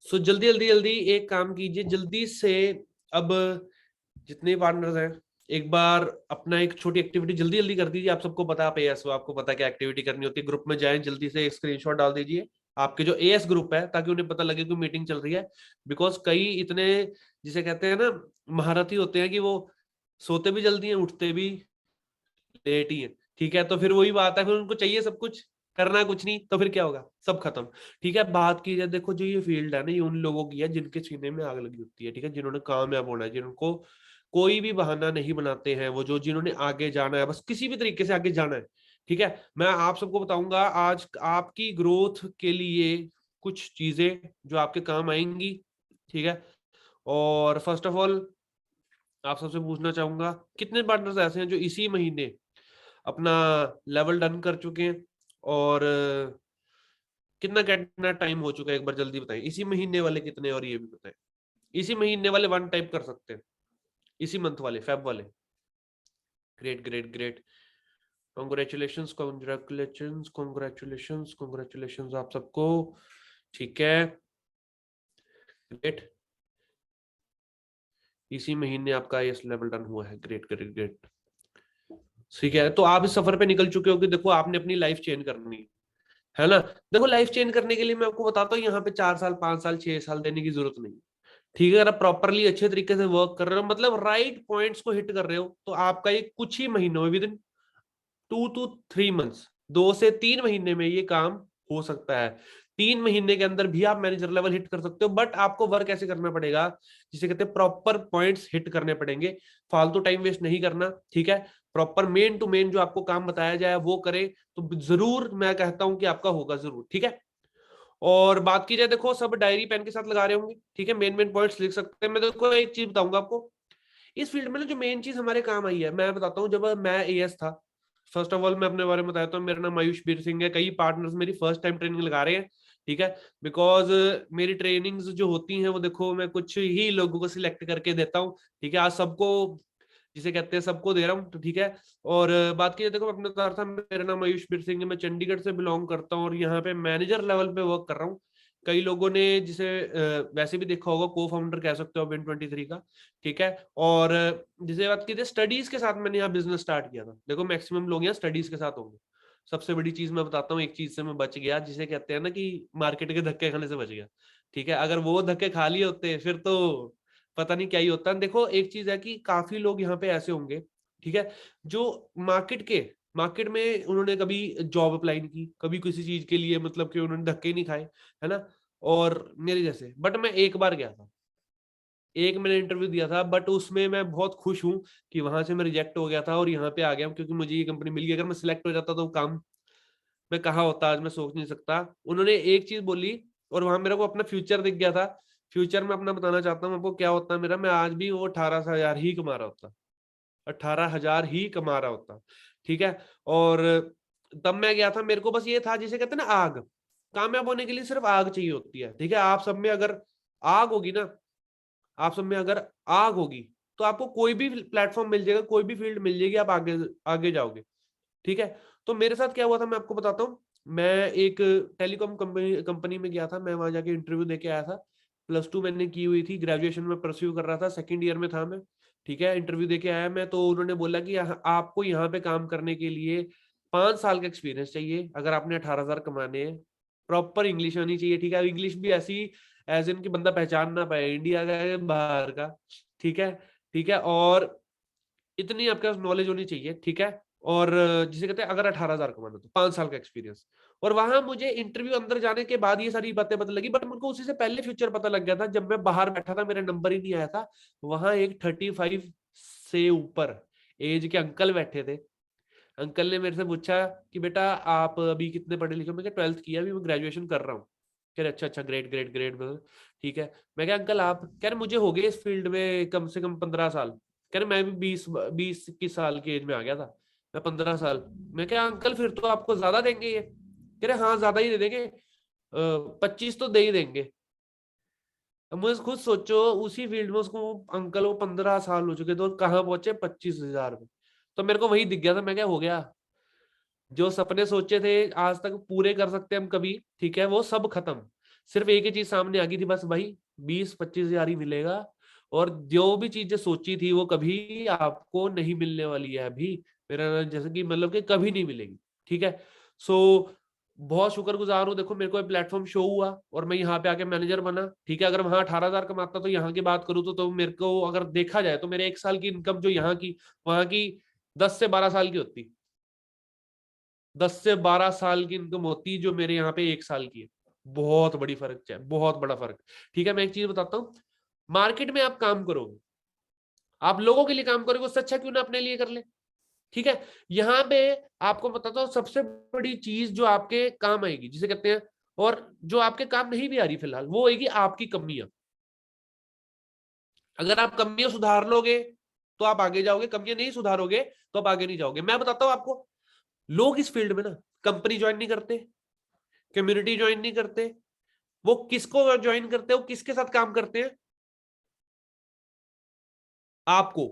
सो जल्दी जल्दी जल्दी एक काम कीजिए, जल्दी से। अब जितने पार्टनर्स हैं, एक बार अपना एक छोटी एक्टिविटी जल्दी जल्दी कर दीजिए। आप सबको पता, आप एएस हो, आपको पता क्या एक्टिविटी करनी होती है। ग्रुप में जाएं, जल्दी से एक स्क्रीनशॉट डाल दीजिए आपके जो एएस ग्रुप है, ताकि उन्हें पता लगे कि मीटिंग चल रही है। बिकॉज कई इतने, जिसे कहते हैं ना, महारथी होते हैं कि वो सोते भी जल्दी हैं, उठते भी लेट ही है। ठीक है, तो फिर वही बात है, फिर उनको चाहिए सब कुछ, करना कुछ नहीं, तो फिर क्या होगा, सब खत्म। ठीक है, बात की जाए, देखो जो ये फील्ड है ना, ये उन लोगों की है जिनके सीने में आग लगी होती है। ठीक है, जिन्होंने कामयाब होना है, जिनको कोई भी बहाना नहीं बनाते हैं, वो जो जिन्होंने आगे जाना है, बस किसी भी तरीके से आगे जाना है। ठीक है, मैं आप सबको बताऊंगा आज आपकी ग्रोथ के लिए कुछ चीजें जो आपके काम आएंगी। ठीक है, और फर्स्ट ऑफ ऑल आप सबसे पूछना चाहूंगा, कितने पार्टनर्स ऐसे हैं जो इसी महीने अपना लेवल डन कर चुके हैं, और कितना टाइम हो चुका है, एक बार जल्दी बताएं। इसी महीने वाले कितने, और ये भी बताएं। इसी महीने वाले वन टाइप कर सकते हैं, इसी मंथ वाले, फेब वाले। Great great great, congratulations congratulations congratulations congratulations आप सबको। ठीक है, ग्रेट, इसी महीने आपका ये लेवल डन हुआ है। Great great great. ठीक है, तो आप इस सफर पे निकल चुके हो कि देखो आपने अपनी लाइफ चेंज करनी है ना। देखो लाइफ चेंज करने के लिए मैं आपको बताता हूँ, यहाँ पे 4 साल 5 साल 6 साल देने की जरूरत नहीं। ठीक है, अगर आप प्रॉपरली अच्छे तरीके से वर्क कर रहे हो, मतलब राइट पॉइंट्स को हिट कर रहे हो, तो आपका ये कुछ ही महीनों में, विद इन 2 to 3 months, 2 से 3 महीने में ये काम हो सकता है। 3 महीने के अंदर भी आप मैनेजर लेवल हिट कर सकते हो, बट आपको वर्क ऐसे करना पड़ेगा, जिसे कहते हैं प्रॉपर पॉइंट्स हिट करने पड़ेंगे। फालतू टाइम वेस्ट नहीं करना। ठीक है, प्रॉपर मेन टू मेन जो आपको काम बताया जाए वो करे, तो जरूर मैं कहता हूं कि आपका होगा जरूर। ठीक है, और बात की जाए, देखो सब डायरी पेन के साथ लगा रहे होंगे। ठीक है, मेन मेन पॉइंट्स लिख सकते हैं। मैं देखो एक चीज बताऊंगा आपको, इस फील्ड में ना जो मेन चीज हमारे काम आई है, मैं बताता हूँ। जब मैं एएस था, फर्स्ट ऑफ ऑल मैं अपने बारे में बताता हूँ। मेरा नाम आयुष बीर सिंह है। कई पार्टनर्स मेरी फर्स्ट टाइम ट्रेनिंग लगा रहे हैं। ठीक है, बिकॉज मेरी ट्रेनिंग्स जो होती हैं वो, देखो मैं कुछ ही लोगों को सिलेक्ट करके देता हूँ। ठीक है, आज सबको, जिसे कहते हैं, सबको दे रहा हूँ। तो ठीक है, और बात की, देखो मैं अपना बता रहा था, मेरा नाम आयुष बीर सिंह है, मैं चंडीगढ़ से बिलोंग करता हूँ, और यहाँ पे मैनेजर लेवल पे वर्क कर रहा हूँ। कई लोगों ने जिसे वैसे भी देखा होगा, को फाउंडर कह सकते हो Win23 का। ठीक है, और जिसे बात की थी स्टडीज के साथ, मैंने यहाँ बिजनेस स्टार्ट किया था। देखो मैक्सिमम लोग यहाँ स्टडीज के साथ होंगे। सबसे बड़ी चीज मैं बताता हूँ, एक चीज से मैं बच गया, जिसे कहते हैं ना कि मार्केट के धक्के खाने से बच गया। ठीक है, अगर वो धक्के खा लिए होते फिर तो पता नहीं क्या ही होता। देखो एक चीज है कि काफी लोग यहाँ पे ऐसे होंगे, ठीक है, जो मार्केट में उन्होंने कभी जॉब अप्लाई नहीं की, कभी किसी चीज के लिए, मतलब कि उन्होंने धक्के नहीं खाए, है ना। और मेरे जैसे, बट मैं एक बार गया था, एक मैंने इंटरव्यू दिया था, बट उसमें मैं बहुत खुश हूँ कि वहां से मैं रिजेक्ट हो गया था और यहाँ पे आ गया हूँ, क्योंकि मुझे ये कंपनी मिल गई। अगर मैं सिलेक्ट हो जाता तो काम मैं कहाँ होता आज, मैं सोच नहीं सकता। उन्होंने एक चीज बोली, और वहां मेरे को अपना फ्यूचर दिख गया था। फ्यूचर में अपना बताना चाहता हूँ आपको क्या होता मेरा, मैं आज भी वो 18,000 ही कमा रहा होता, 18,000 ही कमा रहा होता। ठीक है, और तब मैं गया था, मेरे को बस ये था, जिसे कहते हैं ना आग, कामयाब होने के लिए सिर्फ आग चाहिए होती है। ठीक है, आप सब में अगर आग होगी ना, आप सब में अगर आग होगी, तो आपको कोई भी प्लेटफॉर्म मिल जाएगा, कोई भी फील्ड मिल जाएगी, आप आगे आगे जाओगे। ठीक है, तो मेरे साथ क्या हुआ था मैं आपको बताता हूँ। मैं एक टेलीकॉम कंपनी में गया था, मैं वहां जाके इंटरव्यू देके आया था। +2 मैंने की हुई थी, ग्रेजुएशन में परस्यू कर रहा था, सेकंड ईयर में था मैं। ठीक है, इंटरव्यू देके आया मैं, तो उन्होंने बोला कि आपको यहाँ पे काम करने के लिए 5 साल का एक्सपीरियंस चाहिए, अगर आपने 18,000 कमाने हैं। प्रॉपर इंग्लिश आनी चाहिए। ठीक है, इंग्लिश भी ऐसी एज इन की बंदा पहचान ना पाए इंडिया का है बाहर का। ठीक है, ठीक है, और इतनी आपके पास नॉलेज होनी चाहिए। ठीक है, और जिसे कहते हैं अगर 18,000 कमाना तो 5 साल का एक्सपीरियंस। और वहां मुझे इंटरव्यू अंदर जाने के बाद ये सारी बातें पता लगी, बट मुझको उसी से पहले फ्यूचर पता लग गया था, जब मैं बाहर बैठा था, मेरा नंबर ही नहीं आया था। वहां एक 35 से ऊपर एज के अंकल बैठे थे। अंकल ने मेरे से पूछा कि बेटा आप अभी कितने पढ़े लिखे हो? मैं 12th किया, अभी मैं ग्रेजुएशन कर रहा हूँ। कह रहे अच्छा अच्छा, ग्रेट ग्रेट ग्रेट। ठीक है, मैं क्या अंकल आप, कह रहे मुझे हो गए इस फील्ड में कम से कम 15 साल। कह रहे मैं भी 20-21 साल की एज में आ गया था, मैं 15 साल। मैं क्या अंकल फिर तो आपको ज्यादा देंगे ये? कह रहे हाँ ज्यादा ही दे देंगे, 25 तो दे ही देंगे। अब मुझे खुद सोचो, उसी फील्ड में उसको अंकल, वो 15 साल हो चुके, तो कहाँ पहुंचे 25,000 में। तो मेरे को वही दिख गया था, मैं क्या हो गया, जो सपने सोचे थे आज तक पूरे कर सकते हैं हम कभी, ठीक है, वो सब खत्म। सिर्फ एक ही चीज सामने आ गई थी, बस भाई 20-25 हजार ही मिलेगा, और जो भी चीजें सोची थी वो कभी आपको नहीं मिलने वाली है अभी, मेरा जैसे कि मतलब कि कभी नहीं मिलेगी। ठीक है, सो बहुत शुक्रगुजार हूँ। देखो मेरे को प्लेटफॉर्म शो हुआ और मैं यहाँ पे आके मैनेजर बना। ठीक है, अगर वहां 18 हजार कमाता तो यहाँ की बात करूँ तो मेरे को अगर देखा जाए तो मेरे 1 साल की इनकम जो यहाँ की वहां की 10 से 12 साल की होती, 10 से 12 साल की इनकम होती जो मेरे यहाँ पे 1 साल की है। बहुत बड़ी फर्क है, बहुत बड़ा फर्क। ठीक है, मैं एक चीज बताता हूँ, मार्केट में आप काम करोगे, आप लोगों के लिए काम करोगे, उससे अच्छा क्यों ना अपने लिए कर ले। ठीक है, यहाँ पे आपको बताता हूँ सबसे बड़ी चीज जो आपके काम आएगी, जिसे कहते हैं, और जो आपके काम नहीं भी आ रही फिलहाल, वो होगी आपकी कमियां। अगर आप कमियां सुधार लोगे तो आप आगे जाओगे, कमियां नहीं सुधारोगे तो आप आगे नहीं जाओगे। मैं बताता हूँ आपको, लोग इस फील्ड में ना कंपनी ज्वाइन नहीं करते, कम्युनिटी ज्वाइन नहीं करते, वो किसको ज्वाइन करते हैं, वो किसके साथ काम करते हैं, आपको।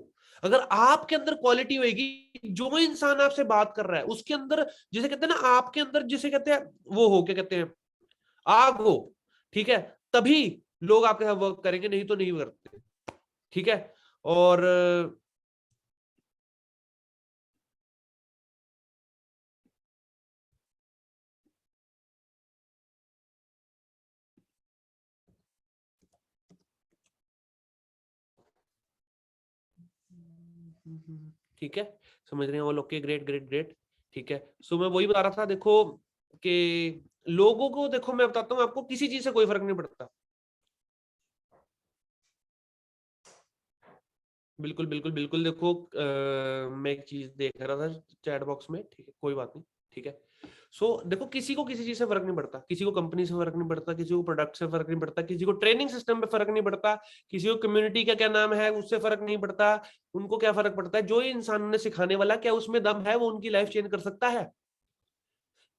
अगर आपके अंदर क्वालिटी होगी, जो इंसान आपसे बात कर रहा है उसके अंदर, जिसे कहते हैं ना, आपके अंदर जिसे कहते हैं, वो हो, क्या कहते हैं, आग हो, ठीक है, तभी लोग आपके साथ वर्क करेंगे, नहीं तो नहीं करते। ठीक है, और ठीक है, समझ रहे हैं वो लोग के, ग्रेट ग्रेट ग्रेट। ठीक है, सो मैं वही बता रहा था, देखो कि लोगों को, देखो मैं बताता हूँ आपको, किसी चीज से कोई फर्क नहीं पड़ता। बिल्कुल बिल्कुल बिल्कुल, देखो मैं एक चीज देख रहा था चैट बॉक्स में, ठीक है, कोई बात नहीं। ठीक है, सो देखो किसी को किसी चीज से फर्क नहीं पड़ता, किसी को कंपनी से फर्क नहीं पड़ता, किसी को प्रोडक्ट से फर्क नहीं पड़ता, किसी को ट्रेनिंग सिस्टम पे फर्क नहीं पड़ता, किसी को कम्युनिटी का क्या नाम है उससे फर्क नहीं पड़ता। उनको क्या फर्क पड़ता है, जो इंसान ने सिखाने वाला, क्या उसमें दम है, वो उनकी लाइफ चेंज कर सकता है।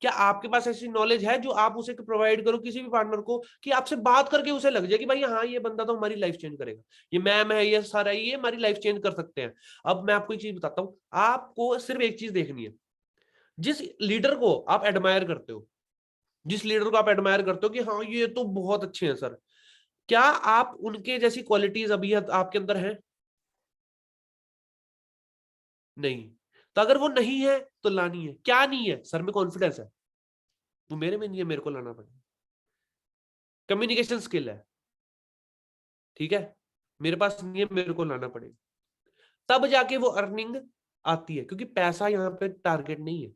क्या आपके पास ऐसी नॉलेज है जो आप उसे प्रोवाइड करो किसी भी पार्टनर को, कि आपसे बात करके उसे लग जाए कि भाई हाँ ये बंदा तो हमारी लाइफ चेंज करेगा, ये मैम है, ये सारा, ये हमारी लाइफ चेंज कर सकते हैं। अब मैं आपको एक चीज बताता हूँ, आपको सिर्फ एक चीज देखनी है, जिस लीडर को आप एडमायर करते हो, जिस लीडर को आप एडमायर करते हो कि हाँ ये तो बहुत अच्छे हैं सर, क्या आप उनके जैसी क्वालिटीज अभी आपके अंदर है? नहीं। तो अगर वो नहीं है तो लानी है, क्या नहीं है, सर में कॉन्फिडेंस है, वो मेरे में नहीं है, मेरे को लाना पड़ेगा। कम्युनिकेशन स्किल है, ठीक है, मेरे पास नहीं है, मेरे को लाना पड़ेगा, तब जाके वो अर्निंग आती है। क्योंकि पैसा यहाँ पे टारगेट नहीं है,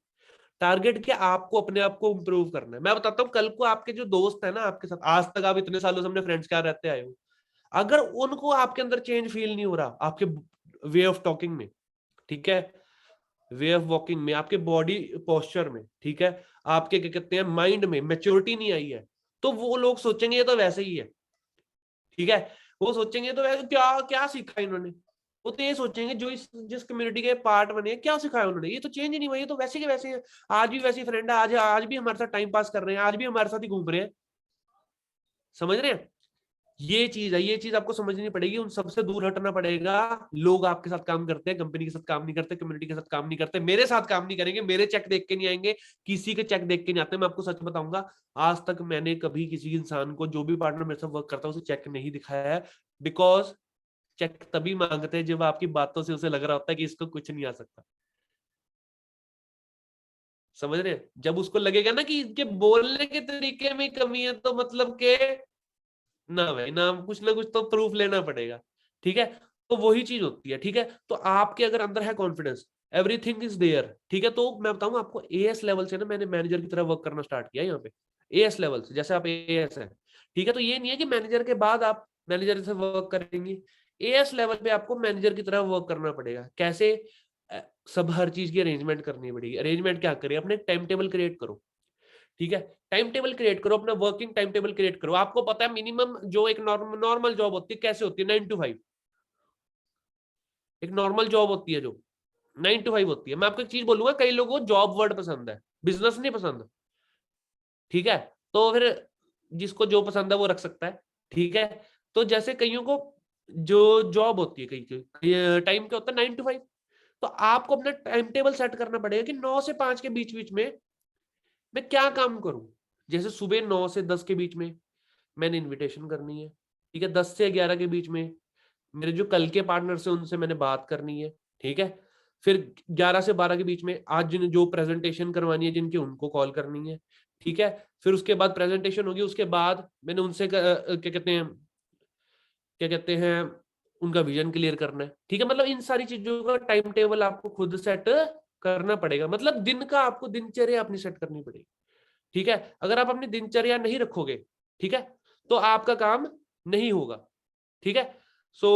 टारगेट क्या, आपको अपने आप को इंप्रूव करना है। मैं बताता हूँ, कल को आपके जो दोस्त है ना आपके साथ, आज तक आप इतने सालों से अपने फ्रेंड्स क्या रहते आए हो, अगर उनको आपके अंदर चेंज फील नहीं हो रहा, आपके वे ऑफ टॉकिंग में, ठीक है, वे ऑफ वॉकिंग में, आपके बॉडी पोस्चर में, ठीक है, आपके क्या कहते हैं माइंड में मेच्योरिटी नहीं आई है, तो वो लोग सोचेंगे ये तो वैसे ही है। ठीक है, वो सोचेंगे तो वैसे क्या क्या सीखा इन्होंने, वो तो ये सोचेंगे जो इस जिस कम्युनिटी के पार्ट बने क्या सिखाया उन्होंने, ये तो चेंज ही नहीं हुआ, ये तो वैसे के वैसे हैं, आज भी वैसी फ्रेंड है, आज आज भी हमारे साथ टाइम पास कर रहे हैं, आज भी हमारे साथ ही घूम रहे हैं। समझ रहे हैं, ये चीज है, ये चीज आपको समझनी पड़ेगी, उन सबसे दूर हटना पड़ेगा। लोग आपके साथ काम करते हैं, कंपनी के साथ काम नहीं करते, कम्युनिटी के साथ काम नहीं करते, मेरे साथ काम नहीं करेंगे, मेरे चेक देख के नहीं आएंगे, किसी के चेक देख के नहीं आते। मैं आपको सच बताऊंगा, आज तक मैंने कभी किसी इंसान को, जो भी पार्टनर मेरे साथ वर्क करता है, उसे चेक नहीं दिखाया है। बिकॉज चेक तभी मांगते हैं जब आपकी बातों से उसे लग रहा होता है कि इसको कुछ नहीं आ सकता। समझ रहे हैं, जब उसको लगेगा ना कि इनके बोलने के तरीके में कमी है, तो मतलब के ना भाई ना कुछ तो प्रूफ लेना पड़ेगा। ठीक है, तो वही चीज होती है। ठीक है, तो आपके अगर अंदर है कॉन्फिडेंस, एवरीथिंग इज देयर, ठीक है, तो मैं बताऊं आपको, एएस लेवल से ना मैंने मैनेजर की तरह वर्क करना स्टार्ट किया यहाँ पे, एएस लेवल से, जैसे आप एएस है, ठीक है, तो ये नहीं है कि मैनेजर के बाद आप मैनेजर से वर्क करेंगे, एएस लेवल पे आपको मैनेजर की तरह वर्क करना पड़ेगा। कैसे? सब हर चीज की अरेंजमेंट करनी पड़ेगी। अरेंजमेंट क्या करें, अपने टाइम टेबल क्रिएट करो। ठीक है, टाइम टेबल क्रिएट करो, अपना वर्किंग टाइम टेबल क्रिएट करो। आपको पता है मिनिमम जो एक नॉर्मल जॉब होती है कैसे होती है, 9 to 5, एक नॉर्मल जॉब होती है जो 9 to 5 होती है। मैं आपको एक चीज बोलूंगा, कई लोगों को जॉब वर्ड पसंद है, बिजनेस नहीं पसंद। ठीक है, तो फिर जिसको जो पसंद है वो रख सकता है। ठीक है, तो जैसे कईयों को जो जॉब होती है, कई टाइम क्या होता है, 9 to 5, तो आपको अपना टाइम टेबल सेट करना पड़ेगा कि 9 से 5 के बीच बीच में मैं क्या काम करूं। जैसे सुबह 9 से 10 के बीच में, मैंने इनविटेशन करनी है, ठीक है। 10 से 11 के बीच में मेरे जो कल के पार्टनर्स हैं उनसे मैंने बात करनी है, ठीक है। फिर 11 से 12 के बीच में आज जिन जो प्रेजेंटेशन करवानी है जिनकी, उनको कॉल करनी है, ठीक है। फिर उसके बाद प्रेजेंटेशन होगी, उसके बाद मैंने उनसे क्या कहते हैं उनका विजन क्लियर करना है, ठीक है। मतलब इन सारी चीजों का टाइम टेबल आपको खुद सेट करना पड़ेगा, मतलब दिन का आपको दिनचर्या अपनी सेट करनी पड़ेगी, ठीक है। अगर आप अपनी दिनचर्या नहीं रखोगे, ठीक है, तो आपका काम नहीं होगा, ठीक है। सो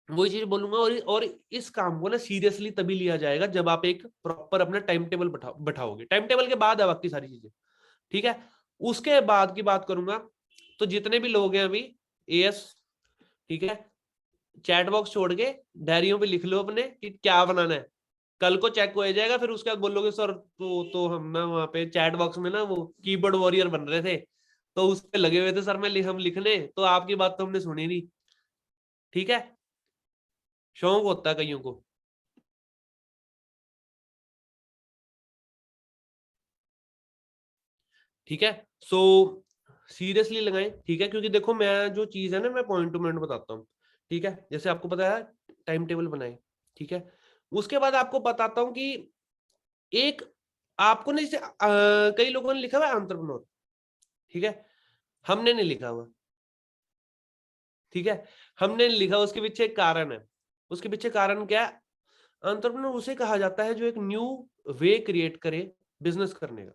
वही चीज बोलूंगा, और इस काम को ना सीरियसली तभी लिया जाएगा जब आप एक प्रॉपर अपना टाइम टेबल बैठाओगे। टाइम टेबल के बाद है बाकी सारी चीजें, ठीक है। उसके बाद की बात करूंगा तो जितने भी लोग हैं अभी एएस, ठीक है, चैट बॉक्स छोड़ के डायरियों पे लिख लो अपने कि क्या बनाना है, कल को चेक हो जाएगा। फिर उसके बाद बोलोगे सर तो हम ना वहां पे चैट बॉक्स में ना वो कीबोर्ड वॉरियर बन रहे थे तो उस पे लगे हुए थे सर मैं हम लिखने, तो आपकी बात तो हमने सुनी नहीं, ठीक है। शौक होता है कईयों को। ठीक है, सो सीरियसली लगाएं, ठीक है, क्योंकि देखो मैं जो चीज है ना मैं पॉइंट टू पॉइंट बताता हूँ, ठीक है। जैसे आपको पता है टाइम टेबल बनाए, ठीक है। उसके बाद आपको बताता हूँ कि एक आपको ना जैसे कई लोगों ने लिखा हुआ है एंटरप्रेन्योर, ठीक है, हमने नहीं लिखा हुआ, ठीक है। हमने नहीं लिखा, उसके पीछे एक कारण है। उसके पीछे कारण क्या है? एंटरप्रेन्योर उसे कहा जाता है जो एक न्यू वे क्रिएट करे बिजनेस करने का,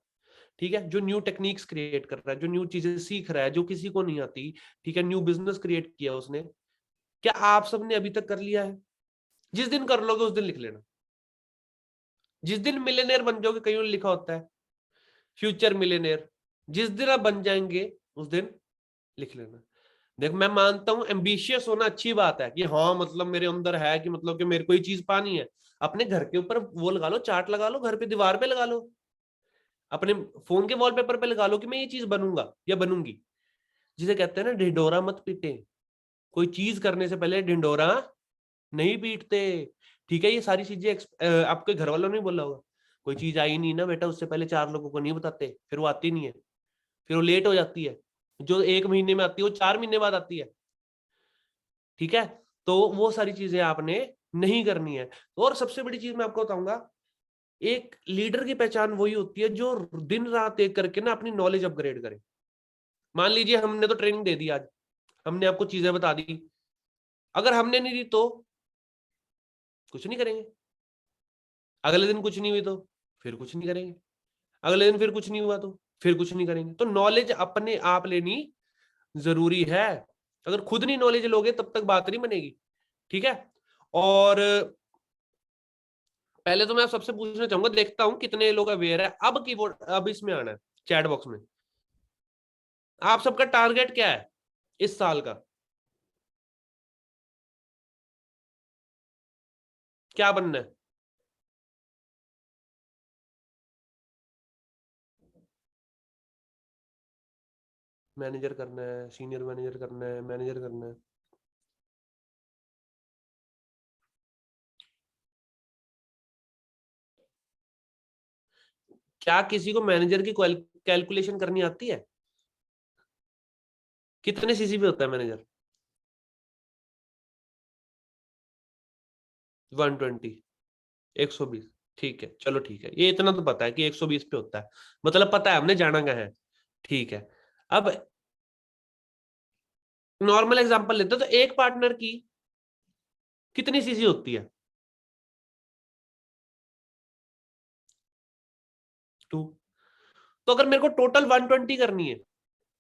ठीक है, जो न्यू टेक्निक्स क्रिएट कर रहा है, जो न्यू चीजें सीख रहा है जो किसी को नहीं आती, ठीक है, न्यू बिजनेस क्रिएट किया उसने। क्या आप सबने अभी तक कर लिया है? जिस दिन कर लोगे उस दिन लिख लेना। जिस दिन मिलेनियर बन जाओगे, कहीं और लिखा होता है फ्यूचर मिलेनियर, जिस दिन आप बन जाएंगे उस दिन लिख लेना। देख मैं मानता हूं एम्बिशियस होना अच्छी बात है कि हाँ मतलब मेरे अंदर है कि मतलब कि मेरे को ये चीज पानी है। अपने घर के ऊपर वो लगा लो, चार्ट लगा लो, घर पे दीवार पे लगा लो, अपने फोन के वॉलपेपर पे लगा लो कि मैं ये चीज बनूंगा या बनूंगी। जिसे कहते हैं ना ढिंडोरा मत पीटे, कोई चीज करने से पहले ढिंडोरा नहीं पीटते, ठीक है। ये सारी चीजें आपके घर वालों ने बोला होगा, कोई चीज आई नहीं ना बेटा उससे पहले 4 लोगों को नहीं बताते, फिर वो आती नहीं है, फिर वो लेट हो जाती है। जो 1 महीने में आती है वो 4 महीने बाद आती है, ठीक है। तो वो सारी चीजें आपने नहीं करनी है। और सबसे बड़ी चीज मैं आपको बताऊंगा, एक लीडर की पहचान वही होती है जो दिन रात एक करके ना अपनी नॉलेज अपग्रेड करे। मान लीजिए हमने तो ट्रेनिंग दे दी आज, हमने आपको चीजें बता दी, अगर हमने नहीं दी तो कुछ नहीं करेंगे। अगले दिन कुछ नहीं हुई तो फिर कुछ नहीं करेंगे। अगले दिन फिर कुछ नहीं हुआ तो फिर कुछ नहीं करेंगे। तो नॉलेज अपने आप लेनी जरूरी है। अगर खुद नहीं नॉलेज लोगे तब तक बात नहीं बनेगी, ठीक है। और पहले तो मैं सबसे पूछना चाहूंगा, देखता हूं कितने लोग अवेयर है अब कीबोर्ड, अब इसमें आना है चैट बॉक्स में। आप सबका टारगेट क्या है इस साल का? क्या बनना है? मैनेजर करना है, सीनियर मैनेजर करना है, मैनेजर करना है? क्या किसी को मैनेजर की कैलकुलेशन करनी आती है? कितने सीसी पे होता है मैनेजर? 120, 120, ठीक है, चलो ठीक है, ये इतना तो पता है कि 120 पे होता है, मतलब पता है, हमने जाना क्या है, ठीक है। अब नॉर्मल एग्जांपल लेते हैं तो एक पार्टनर की कितनी सीसी होती है? 2। तो अगर मेरे को टोटल 120 करनी है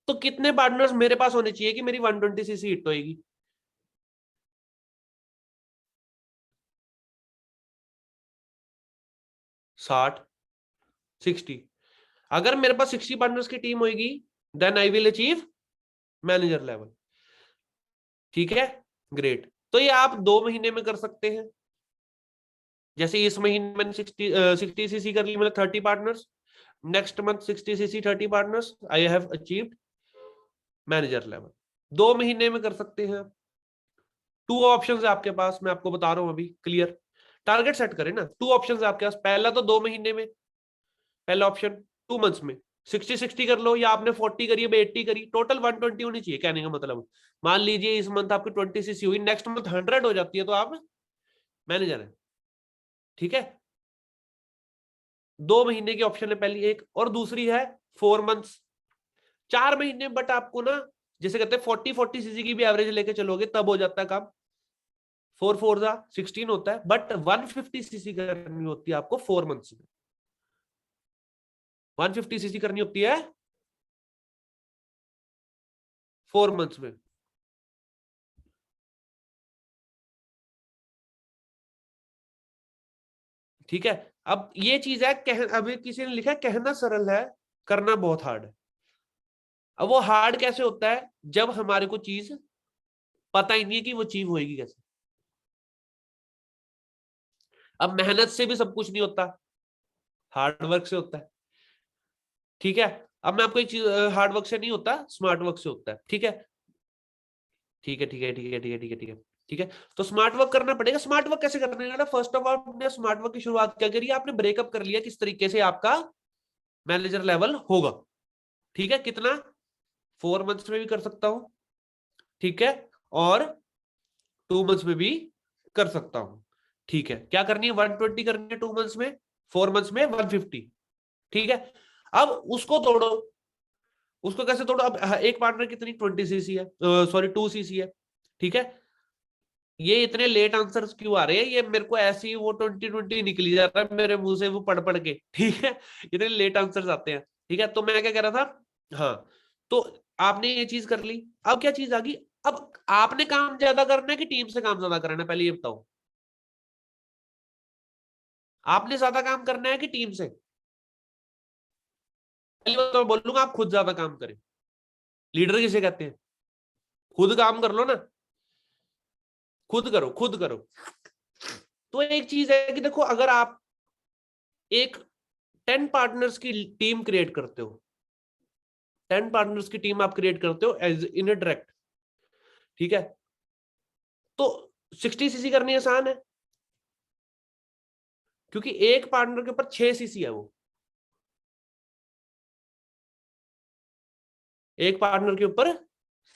तो कितने पार्टनर्स मेरे पास होने चाहिए कि मेरी 120 सीसी हिट होएगी? 60, 60। अगर मेरे पास 60 पार्टनर्स की टीम होगी then I will achieve manager level, ठीक है। ग्रेट, तो ये आप 2 महीने में कर सकते हैं। जैसे इस महीने मैंने 60 सीसी कर ली, मतलब 30 partners. Next month 60 CC 30 partners, I have achieved manager level. 2 महीने में कर सकते हैं। टू ऑप्शन है आपके पास, मैं आपको बता रहा हूं अभी क्लियर। टारगेट सेट करें ना, टू ऑप्शन है आपके पास। पहला तो 2 महीने में, पहला ऑप्शन 2 मंथ्स में, 60-60 कर लो, या आपने 40 करी है 80 करी, टोटल 120 होनी चाहिए। कहने का मतलब, मान लीजिए इस मंथ आपकी 20 सीसी हुई, नेक्स्ट मंथ 100 हो जाती है तो आप मैनेजर है। ठीक है, 2 महीने की ऑप्शन है पहली एक, और दूसरी है 4 मंथ्स, 4 महीने। बट आपको ना, जैसे कहते हैं 40-40 सीसी की भी एवरेज लेके चलोगे तब हो जाता है काम। 4 4 16 होता है, बट 150 सीसी करनी होती है आपको 4 मंथ्स में। 150 सीसी करनी होती है 4 मंथ्स में। ठीक है, अब ये चीज है, अभी किसी ने लिखा है कहना सरल है, करना बहुत हार्ड है। अब वो हार्ड कैसे होता है, जब हमारे को चीज पता ही नहीं है कि वो चीज होएगी कैसे। अब मेहनत से भी सब कुछ नहीं होता, हार्ड वर्क से होता है। ठीक है, अब मैं आपको एक चीज, हार्ड वर्क से नहीं होता, स्मार्ट वर्क से होता है। ठीक है, ठीक है, ठीक है, ठीक है, ठीक है, ठीक है, ठीक है, ठीक है। तो स्मार्ट वर्क करना पड़ेगा। स्मार्ट वर्क कैसे करना है ना, फर्स्ट ऑफ ऑल आपने स्मार्ट वर्क की शुरुआत क्या करी, आपने ब्रेकअप कर लिया किस तरीके से आपका मैनेजर लेवल होगा। ठीक है, कितना, 4 मंथ्स में भी कर सकता हूं, ठीक है, और 2 मंथ्स में भी कर सकता हूं। ठीक है, क्या करनी है, 120 करनी है 2 मंथ्स में, 4 मंथ्स में 150। ठीक है, अब उसको तोड़ो। उसको कैसे तोड़ो, अब एक पार्टनर कितनी 20 सीसी है, सॉरी 2 सीसी है। ठीक है, ये इतने लेट आंसर्स क्यों आ रहे हैं, ये मेरे को ऐसे ही वो 2020 निकली जा रहा है मेरे मुंह से वो पढ़ पढ़ के। ठीक है, इतने लेट आंसर्स आते हैं। ठीक है, तो मैं क्या कह रहा था, हाँ, तो आपने ये चीज कर ली। अब क्या चीज आ गई, अब आपने काम ज्यादा करना है कि टीम से काम ज्यादा करना है, पहले ये बताओ। आपने ज्यादा काम करना है कि टीम से? पहली बात तो मैं बोलूंगा, आप खुद ज्यादा काम करें। लीडर किसे कहते हैं? खुद काम कर लो ना, खुद करो, खुद करो। तो एक चीज है कि देखो, अगर आप एक 10 पार्टनर्स की टीम क्रिएट करते हो, 10 पार्टनर्स की टीम आप क्रिएट करते हो एज इन ए डायरेक्ट, ठीक है, तो 60 सीसी करनी आसान है, क्योंकि एक पार्टनर के ऊपर 6 सीसी है वो, एक पार्टनर के ऊपर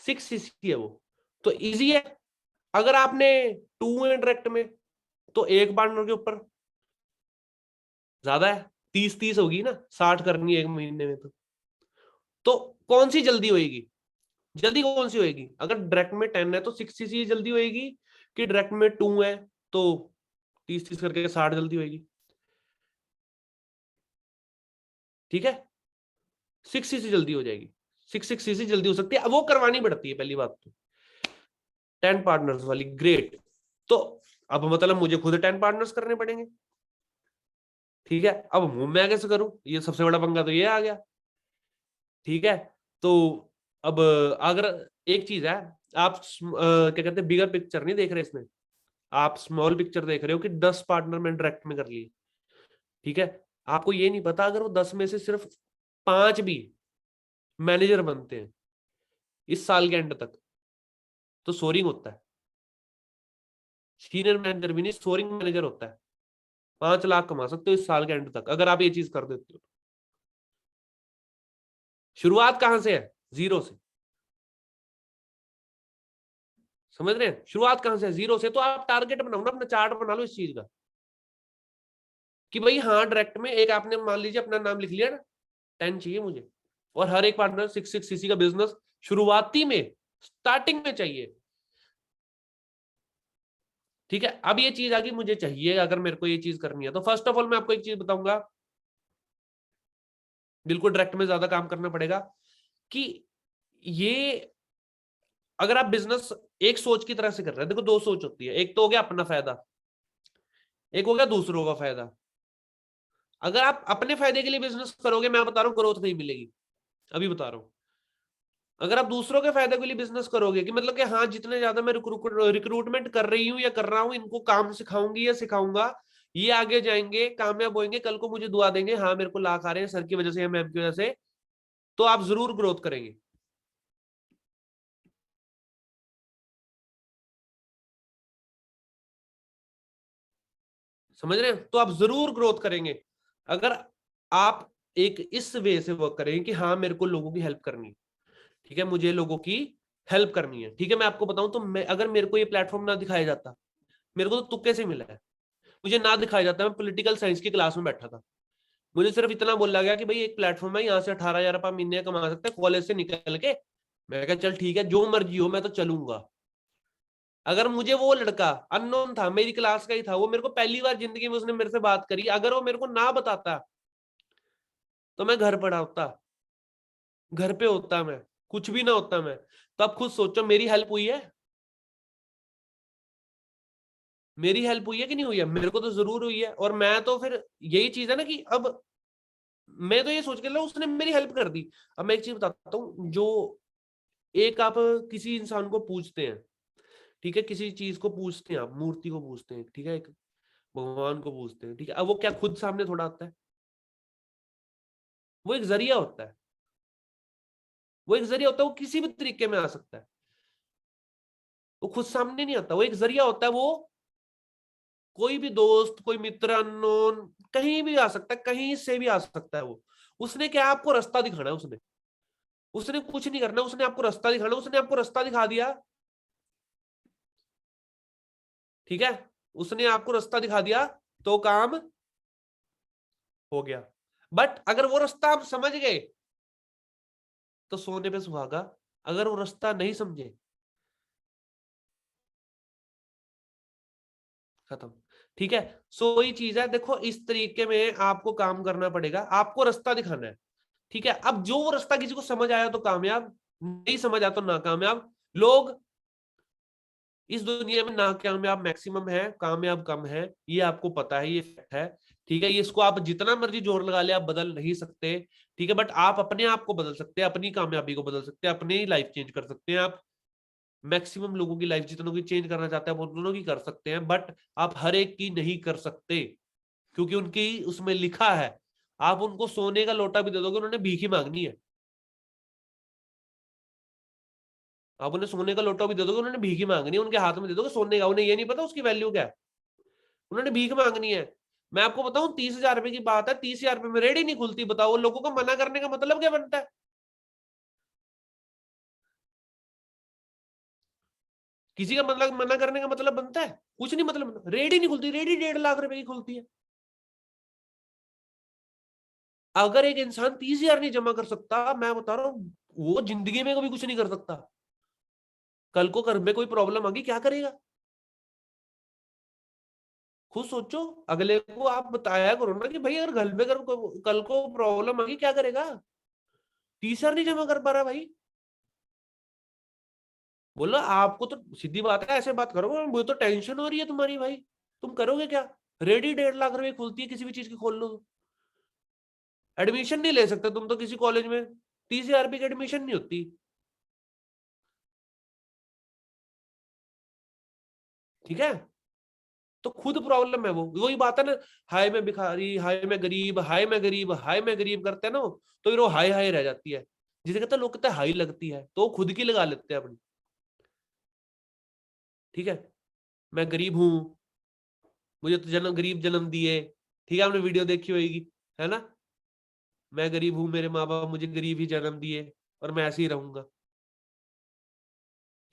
6 सीसी है वो, तो इजी है। अगर आपने 2 है डायरेक्ट में, तो एक पार्टनर के ऊपर ज्यादा है, 30-30 होगी ना, 60 करनी है एक महीने में। तो कौन सी जल्दी होएगी, जल्दी कौन सी होएगी, अगर डायरेक्ट में 10 है तो 6 सीसी जल्दी होएगी, कि डायरेक्ट में 2 है तो 30-30 करके 60 जल्दी होएगी। ठीक है, 6 सीसी जल्दी हो जाएगी, 6 6 सीसी जल्दी हो सकती है, अब वो करवानी पड़ती है पहली बात तो। 10 पार्टनर्स वाली ग्रेट, तो अब मतलब मुझे खुद 10 पार्टनर्स करने पड़ेंगे। ठीक है, अब मैं कैसे करूं, ये सबसे बड़ा पंगा तो ये आ गया। ठीक है, तो अब अगर एक चीज है, आप क्या कहते हैं, बिगर पिक्चर नहीं देख रहे इसमें, आप स्मॉल पिक्चर देख रहे हो कि 10 पार्टनर में डायरेक्ट में कर लिए। ठीक है, आपको ये नहीं पता, अगर वो 10 में से सिर्फ 5 भी मैनेजर बनते हैं इस साल के एंड तक, तो सोरिंग होता है, सीनियर मैनेजर भी नहीं, सोरिंग मैनेजर होता है। 5 लाख कमा सकते हो इस साल के एंड तक, अगर आप ये चीज कर देते हो। शुरुआत कहां से है, जीरो से। समझ रहे हैं, शुरुआत कहां से है, जीरो से। तो आप टारगेट बनाओ ना, अपना चार्ट बना लो इस चीज का, कि भाई हाँ, डायरेक्ट में एक आपने मान लीजिए अपना नाम लिख लिया ना, 10 चाहिए मुझे, और हर एक पार्टनर 6 6 सीसी का बिजनेस शुरुआती में, स्टार्टिंग में चाहिए। ठीक है, अब ये चीज आगे मुझे चाहिए, अगर मेरे को ये चीज करनी है, तो फर्स्ट ऑफ ऑल मैं आपको एक चीज बताऊंगा, बिल्कुल डायरेक्ट में ज्यादा काम करना पड़ेगा, कि ये, अगर आप बिजनेस एक सोच की तरह से कर रहे हैं, देखो 2 सोच होती है, एक तो हो गया अपना फायदा, एक हो गया दूसरों का फायदा। अगर आप अपने फायदे के लिए बिजनेस करोगे, मैं बता रहा हूँ ग्रोथ नहीं मिलेगी, अभी बता रहा हूँ। अगर आप दूसरों के फायदे के लिए बिजनेस करोगे, कि मतलब कि हाँ, जितने ज्यादा मैं रिक्रूटमेंट कर रही हूँ या कर रहा हूँ, इनको काम सिखाऊंगी या सिखाऊंगा, ये आगे जाएंगे, कामयाब होंगे, कल को मुझे दुआ देंगे, हाँ मेरे को लाख आ रहे हैं सर की वजह से या मैम की वजह से, तो आप जरूर ग्रोथ करेंगे। समझ रहे हैं, तो आप जरूर ग्रोथ करेंगे। अगर आप एक इस वे से वर्क करें कि हाँ मेरे को लोगों की हेल्प करनी है, ठीक है, मुझे लोगों की हेल्प करनी है, ठीक है। मैं आपको बताऊं तो मैं, अगर मेरे को ये प्लेटफॉर्म ना दिखाया जाता, मेरे को तो तुक्के से मिला है, मुझे ना दिखाया जाता, मैं पॉलिटिकल साइंस की क्लास में बैठा था, मुझे सिर्फ इतना बोला गया कि भाई एक प्लेटफॉर्म है, यहाँ से 18,000 रुपये महीने कमा सकते हैं कॉलेज से निकल के। मैं कहा चल ठीक है, जो मर्जी हो, मैं तो चलूंगा। अगर मुझे वो लड़का अननोन था, मेरी क्लास का ही था, वो मेरे को पहली बार जिंदगी में उसने मेरे से बात करी, अगर वो मेरे को ना बताता तो मैं घर पड़ा होता, घर पे होता, मैं कुछ भी ना होता मैं। तो आप खुद सोचो, मेरी हेल्प हुई है, मेरी हेल्प हुई है कि नहीं हुई है? मेरे को तो जरूर हुई है। और मैं तो फिर यही चीज है ना कि अब मैं तो ये सोच के ला उसने मेरी हेल्प कर दी। अब मैं एक चीज बताता हूँ, जो एक आप किसी इंसान को पूछते हैं, ठीक है, किसी चीज को पूछते हैं, आप मूर्ति को पूछते हैं, ठीक है, एक भगवान को पूछते हैं, ठीक है, अब वो क्या खुद सामने थोड़ा आता है? वो एक जरिया होता है, वो एक जरिया होता है, वो किसी भी तरीके में आ सकता है, वो खुद सामने नहीं आता, वो एक जरिया होता है। वो कोई भी दोस्त, कोई मित्र, अननोन, कहीं भी आ सकता है, कहीं से भी आ सकता है वो। उसने क्या आपको रास्ता दिखाना है, उसने उसने कुछ नहीं करना, उसने आपको रास्ता दिखाना, उसने आपको रास्ता दिखा दिया, ठीक है, उसने आपको रास्ता दिखा दिया तो काम हो गया। बट अगर वो रास्ता आप समझ गए तो सोने पे सुहागा, अगर वो रास्ता नहीं समझे, खत्म, ठीक है। सो वही चीज है, देखो इस तरीके में आपको काम करना पड़ेगा, आपको रास्ता दिखाना है, ठीक है। अब जो वो रास्ता किसी को समझ आया तो कामयाब, नहीं समझ आया तो नाकामयाब। लोग इस दुनिया में नाकामयाब मैक्सिमम है, कामयाब कम है, ये आपको पता है, ये फैक्ट है, ठीक है। ये इसको आप जितना मर्जी जोर लगा ले, आप बदल नहीं सकते, ठीक है। बट आप अपने आप को बदल सकते हैं, अपनी कामयाबी को बदल सकते हैं, अपनी ही लाइफ चेंज कर सकते हैं आप। मैक्सिमम लोगों की लाइफ जितनों की चेंज करना चाहते हैं आप उन लोगों की कर सकते हैं, बट आप हर एक की नहीं कर सकते, क्योंकि उनकी उसमें लिखा है। आप उनको सोने का लोटा भी दे दोगे, उन्होंने भीख ही मांगनी है। आप उन्हें सोने का लोटा भी दे दोगे, उन्होंने भीख ही मांगनी है, उनके हाथ में दे दोगे सोने का, उन्हें ये नहीं पता उसकी वैल्यू क्या है, उन्होंने भीख मांगनी है। मैं आपको बताऊं, 30,000 रुपए की बात है, 30,000 रुपए में रेडी नहीं खुलती, बताओ लोगों को मना करने का मतलब क्या बनता है? किसी का मतलब मना करने का मतलब बनता है? कुछ नहीं, मतलब रेडी नहीं खुलती, रेडी 1.5 लाख रुपए की खुलती है। अगर एक इंसान 30,000 नहीं जमा कर सकता, मैं बता रहा हूँ, वो जिंदगी में कभी कुछ नहीं कर सकता। कल को घर में कोई प्रॉब्लम आ गई, क्या करेगा? खुद सोचो, अगले को आप बताया करो ना कि भाई अगर घर में कल को प्रॉब्लम आ गई, क्या करेगा? 30,000 नहीं जमा कर पा रहा भाई, बोलो आपको तो सीधी बात है, ऐसे बात करो, मुझे तो टेंशन हो रही है तुम्हारी भाई, तुम करोगे क्या? रेडी 1.5 लाख रुपए खुलती है किसी भी चीज की, खोल लो। एडमिशन नहीं ले सकते तुम तो किसी कॉलेज में, 30,000 रुपए की एडमिशन नहीं होती, ठीक है। तो खुद प्रॉब्लम है, वो वही बात है ना, हाय मैं भिखारी, हाय मैं गरीब, हाय मैं गरीब, हाय मैं गरीब करते हैं ना वो, तो फिर वो हाय हाय रह जाती है। जिसे कहते हैं, लोग कहते हैं हाई लगती है, तो वो खुद की लगा लेते हैं अपनी, ठीक है। मैं गरीब हूं, मुझे तो जन्म गरीब जन्म दिए, ठीक है, आपने वीडियो देखी होगी, है ना, मैं गरीब हूं, मेरे माँ बाप मुझे गरीब ही जन्म दिए और मैं ऐसे ही रहूंगा,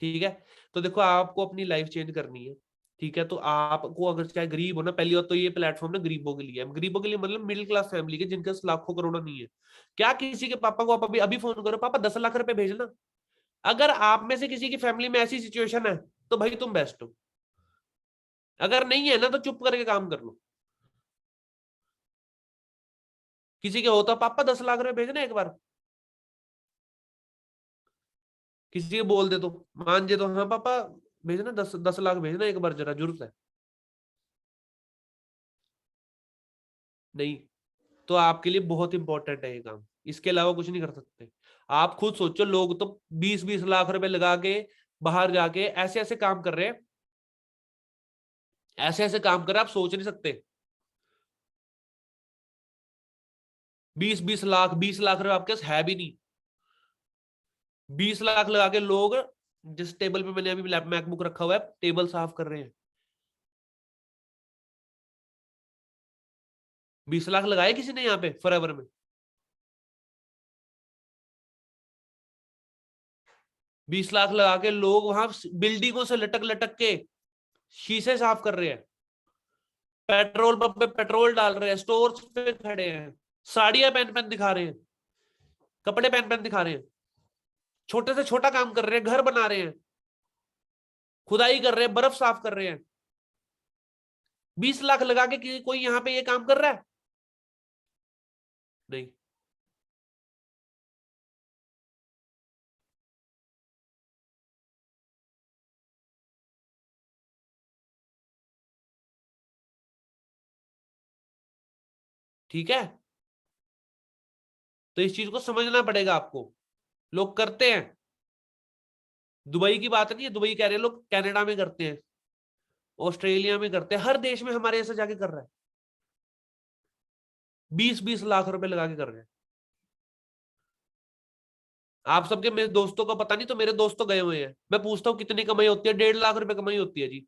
ठीक है। तो देखो आपको अपनी लाइफ चेंज करनी है, ठीक है। तो आपको अगर चाहे गरीब हो ना, पहली बात तो ये प्लेटफॉर्म ना गरीबों के लिए है, गरीबों के लिए मतलब मिडिल क्लास फैमिली के, जिनके पास लाखों करोड़ों नहीं है। क्या किसी के पापा को आप अभी अभी फोन करो, पापा 10 लाख रुपए भेजना, अगर आप में से किसी की फैमिली में ऐसी सिचुएशन है तो भाई तुम बेस्ट हो, अगर नहीं है ना तो चुप करके काम कर लो। किसी के होता पापा 10 लाख रुपए भेजना एक बार, किसी के बोल दे तो, मान जे तो हाँ पापा भेजना, 10 10 लाख भेजना एक बार, जरा जरूरत है, नहीं, तो आपके लिए बहुत इंपॉर्टेंट है ये काम, इसके अलावा कुछ नहीं कर सकते। आप खुद सोचो, लोग तो 20 20 लाख रुपए लगा के बाहर जाके ऐसे ऐसे काम कर रहे हैं, ऐसे ऐसे काम कर रहे हैं, आप सोच नहीं सकते। 20 20 लाख, 20 लाख रुपए आपके पास है भी नहीं, 20 लाख लगा के लोग, जिस टेबल पे मैंने अभी मैकबुक रखा हुआ है, टेबल साफ कर रहे हैं। 20 लाख लगाए किसी ने यहाँ पे फॉरएवर में? 20 लाख लगा के लोग वहां बिल्डिंगों से लटक लटक के शीशे साफ कर रहे हैं, पेट्रोल पंप पे पेट्रोल डाल रहे हैं, स्टोर्स पे खड़े हैं, साड़ियां पहन पहन दिखा रहे हैं, कपड़े पहन पहन दिखा रहे हैं, छोटे से छोटा काम कर रहे हैं, घर बना रहे हैं, खुदाई कर रहे हैं, बर्फ साफ कर रहे हैं। 20 लाख लगा के कोई यहाँ पे ये काम कर रहा है? नहीं। ठीक है, तो इस चीज को समझना पड़ेगा आपको। लोग करते हैं, दुबई की बात नहीं है, दुबई कह रहे हैं लोग, कनाडा में करते हैं, ऑस्ट्रेलिया में करते हैं, हर देश में हमारे ऐसा जाके कर रहा है, 20-20 लाख रुपए लगा के कर रहे हैं। आप सबके मेरे दोस्तों को पता नहीं, तो मेरे दोस्त तो गए हुए हैं, मैं पूछता हूँ कितनी कमाई होती है, 1.5 लाख रुपए कमाई होती है जी।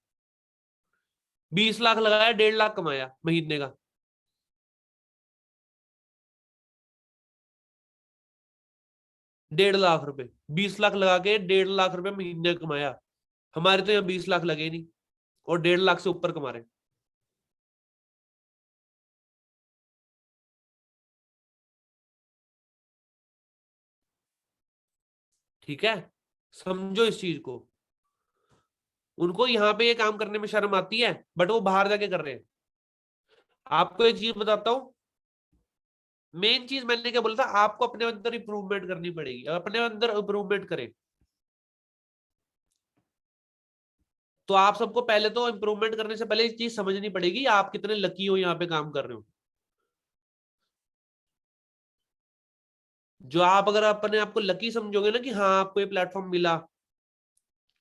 20 लाख लगाया, 1.5 लाख कमाया महीने का। 1.5 लाख रुपए, 20 लाख लगा के 1.5 लाख रुपए महीने का कमाया। हमारे तो यहाँ 20 लाख लगे ही नहीं, और 1.5 लाख से ऊपर कमा रहे हैं। ठीक है, समझो इस चीज को। उनको यहाँ पे ये काम करने में शर्म आती है, बट वो बाहर जाके कर रहे हैं। आपको एक चीज बताता हूँ, मेन चीज मैंने क्या बोला था, आपको अपने अंदर इंप्रूवमेंट करनी पड़ेगी, अपने अंदर इंप्रूवमेंट करें। तो आप सबको पहले तो इंप्रूवमेंट करने से पहले एक चीज समझनी पड़ेगी, आप कितने लकी हो यहाँ पे काम कर रहे हो। जो आप अगर अपने आप को लकी समझोगे ना कि हाँ आपको ये प्लेटफॉर्म मिला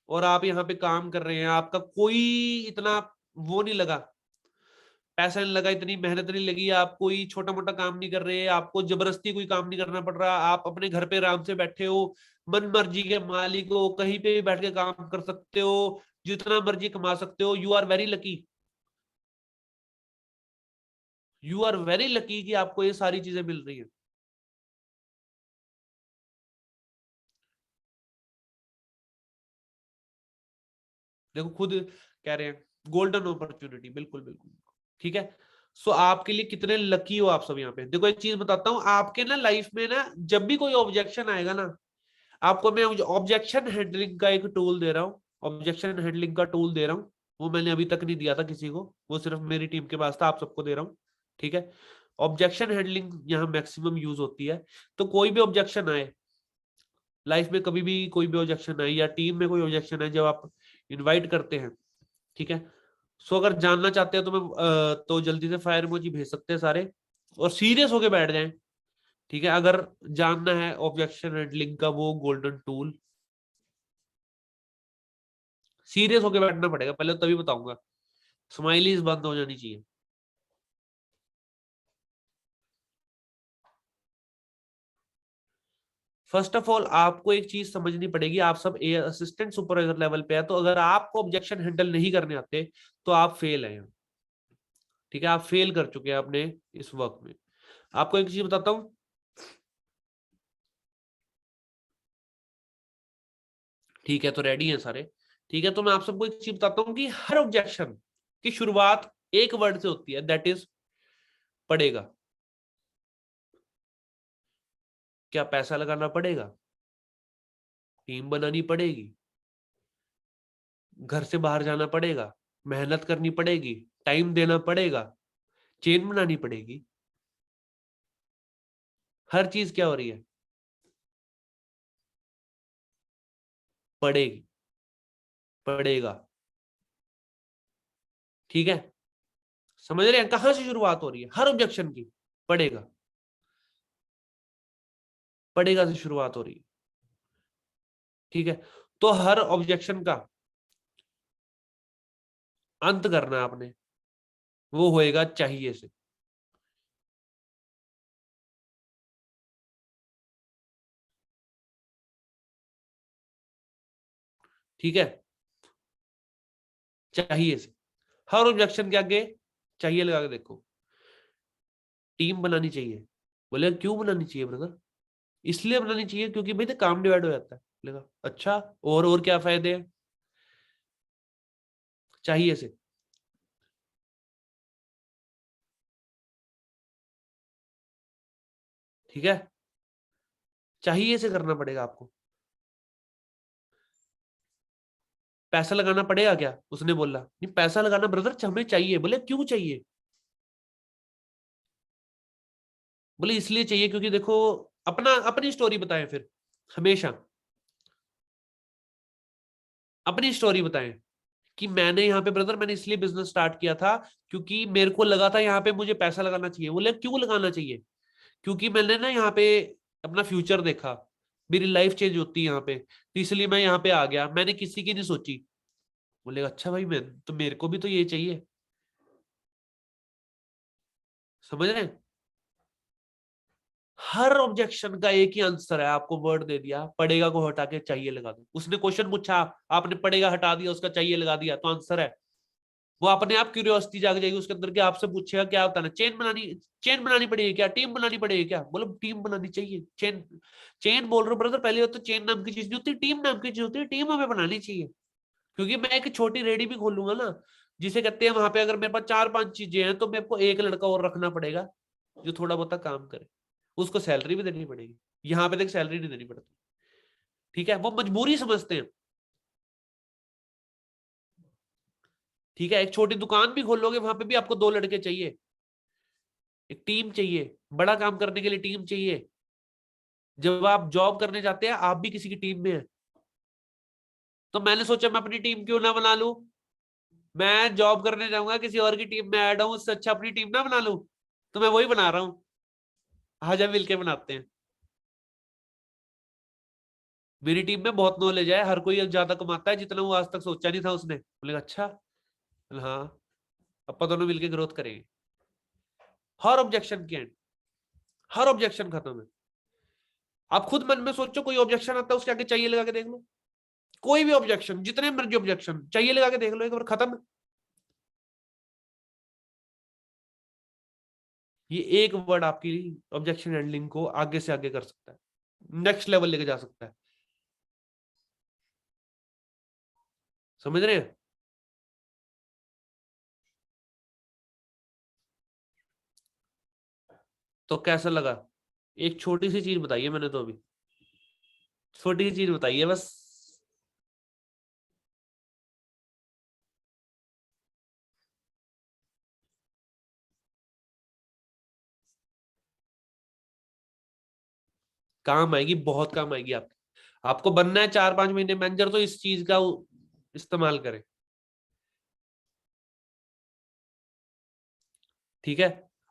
और आप यहाँ पे काम कर रहे हैं, आपका कोई इतना वो नहीं लगा, पैसा नहीं लगा, इतनी मेहनत नहीं लगी, आप कोई छोटा मोटा काम नहीं कर रहे, आपको जबरदस्ती कोई काम नहीं करना पड़ रहा, आप अपने घर पे आराम से बैठे हो, मन मर्जी के मालिक हो, कहीं पे भी बैठ के काम कर सकते हो, जितना मर्जी कमा सकते हो, you are very lucky. You are very lucky कि आपको ये सारी चीजें मिल रही है। देखो खुद कह रहे हैं गोल्डन अपॉर्चुनिटी, बिल्कुल बिल्कुल। ठीक है, सो आपके लिए कितने लकी हो आप सब यहाँ पे। देखो एक चीज बताता हूँ, आपके ना लाइफ में ना जब भी कोई ऑब्जेक्शन आएगा ना, आपको मैं ऑब्जेक्शन हैंडलिंग का एक टूल दे रहा हूँ, ऑब्जेक्शन हैंडलिंग का टूल दे रहा हूँ। वो मैंने अभी तक नहीं दिया था किसी को, वो सिर्फ मेरी टीम के पास था, आप सबको दे रहा हूँ। ठीक है, ऑब्जेक्शन हैंडलिंग यहाँ मैक्सिमम यूज होती है। तो कोई भी ऑब्जेक्शन आए लाइफ में, कभी भी कोई भी ऑब्जेक्शन आए या टीम में कोई ऑब्जेक्शन आए, जब आप इनवाइट करते हैं, ठीक है, सो अगर जानना चाहते हैं तो मैं तो जल्दी से फायर इमोजी भेज सकते हैं सारे, और सीरियस होके बैठ जाएं। ठीक है, अगर जानना है ऑब्जेक्शन हैंडलिंग का वो गोल्डन टूल, सीरियस होके बैठना पड़ेगा पहले, तभी बताऊंगा। स्माइलीज बंद हो जानी चाहिए। फर्स्ट ऑफ ऑल आपको एक चीज समझनी पड़ेगी, आप सब असिस्टेंट सुपरवाइजर लेवल पे है, तो अगर आपको ऑब्जेक्शन हैंडल नहीं करने आते तो आप फेल हैं। ठीक है, आप फेल कर चुके हैं अपने इस वर्क में। आपको एक चीज बताता हूँ, ठीक है, तो रेडी है सारे। ठीक है, तो मैं आप सबको एक चीज बताता हूँ कि हर ऑब्जेक्शन की शुरुआत एक वर्ड से होती है, दैट इज पड़ेगा। क्या पैसा लगाना पड़ेगा, टीम बनानी पड़ेगी, घर से बाहर जाना पड़ेगा, मेहनत करनी पड़ेगी, टाइम देना पड़ेगा, चेन बनानी पड़ेगी, हर चीज क्या हो रही है, पड़ेगी, पड़ेगा। ठीक है, समझ रहे हैं कहां से शुरुआत हो रही है हर ऑब्जेक्शन की, पड़ेगा, पड़ेगा से शुरुआत हो रही है। ठीक है, तो हर ऑब्जेक्शन का अंत करना है आपने, वो होएगा चाहिए से। ठीक है, चाहिए से, हर ऑब्जेक्शन के आगे चाहिए लगा के देखो। टीम बनानी चाहिए, बोले क्यों बनानी चाहिए ब्रदर, इसलिए बनानी चाहिए क्योंकि भाई तो काम डिवाइड हो जाता है। बोलेगा अच्छा, और क्या फायदे हैं, चाहिए से। ठीक है, चाहिए से करना पड़ेगा आपको। पैसा लगाना पड़ेगा क्या, उसने बोला नहीं पैसा लगाना ब्रदर हमें चाहिए। बोले क्यों चाहिए? बोले इसलिए चाहिए क्योंकि देखो, अपना अपनी स्टोरी बताएं फिर, हमेशा अपनी स्टोरी बताएं कि मैंने यहाँ पे ब्रदर मैंने इसलिए बिजनेस स्टार्ट किया था क्योंकि मेरे को लगा था यहाँ पे मुझे पैसा लगाना चाहिए। बोले क्यों लगाना चाहिए? क्योंकि मैंने ना यहाँ पे अपना फ्यूचर देखा, मेरी लाइफ चेंज होती है यहाँ पे, तो इसलिए मैं यहाँ पे आ गया, मैंने किसी की नहीं सोची। बोले अच्छा भाई, मैं तो मेरे को भी तो ये चाहिए। समझ रहे हैं? हर ऑब्जेक्शन का एक ही आंसर है, आपको वर्ड दे दिया, पड़ेगा को हटा के चाहिए लगा दो। उसने क्वेश्चन पूछा, आपने पड़ेगा हटा दिया, उसका चाहिए लगा दिया, तो आंसर है। वो अपने आप क्यूरियोसिटी जाग जाएगी उसके अंदर कि आपसे पूछेगा क्या होता है, चेन बनानी पड़ेगी क्या, टीम बनानी पड़ेगी क्या? बोलो टीम बनानी चाहिए। चेन, चेन बोल रहे हो ब्रदर, पहले तो चेन नाम की चीज नहीं होती, टीम नाम की चीज होती है, टीम हमें बनानी चाहिए। क्योंकि मैं एक छोटी रेडी भी खोलूंगा ना, जिसे कहते हैं वहां पे अगर मेरे पास 4-5 चीजें हैं, तो मेरे को एक लड़का और रखना पड़ेगा जो थोड़ा बहुत काम करे, उसको सैलरी भी देनी पड़ेगी। यहाँ पे तक सैलरी नहीं देनी पड़ती। ठीक है, वो मजबूरी समझते हैं। ठीक है, एक छोटी दुकान भी खोलोगे वहां पे भी आपको 2 लड़के चाहिए, एक टीम चाहिए, बड़ा काम करने के लिए टीम चाहिए। जब आप जॉब करने जाते हैं आप भी किसी की टीम में है, तो मैंने सोचा मैं अपनी टीम क्यों ना बना लूं। मैं जॉब करने जाऊंगा किसी और की टीम में ऐड हूं, उससे अच्छा अपनी टीम ना बना लूं। तो मैं वही बना रहा हूं, आजा मिलके बनाते हैं। मेरी टीम में बहुत नॉलेज है, हर कोई अब ज्यादा कमाता है जितना वो आज तक सोचा नहीं था उसने। बोले अच्छा, बोले, हाँ, अपन दोनों मिलके ग्रोथ करेंगे। हर ऑब्जेक्शन के एंड, हर ऑब्जेक्शन खत्म है। आप खुद मन में सोचो, कोई ऑब्जेक्शन आता है उसके आगे चाहिए लगा के देख लो। कोई भी ऑब्जेक्शन, जितने मर्जी ऑब्जेक्शन, चाहिए लगा के देख लो, एक बार खत्म। ये एक वर्ड आपकी ऑब्जेक्शन हैंडलिंग को आगे से आगे कर सकता है, नेक्स्ट लेवल लेके जा सकता है। समझ रहे हैं? तो कैसा लगा? एक छोटी सी चीज बताइए मैंने तो अभी, छोटी सी चीज बताइए बस। काम आएगी, बहुत काम आएगी आपकी। आपको बनना है 4-5 महीने मैनेजर, तो इस चीज का इस्तेमाल करें। ठीक है,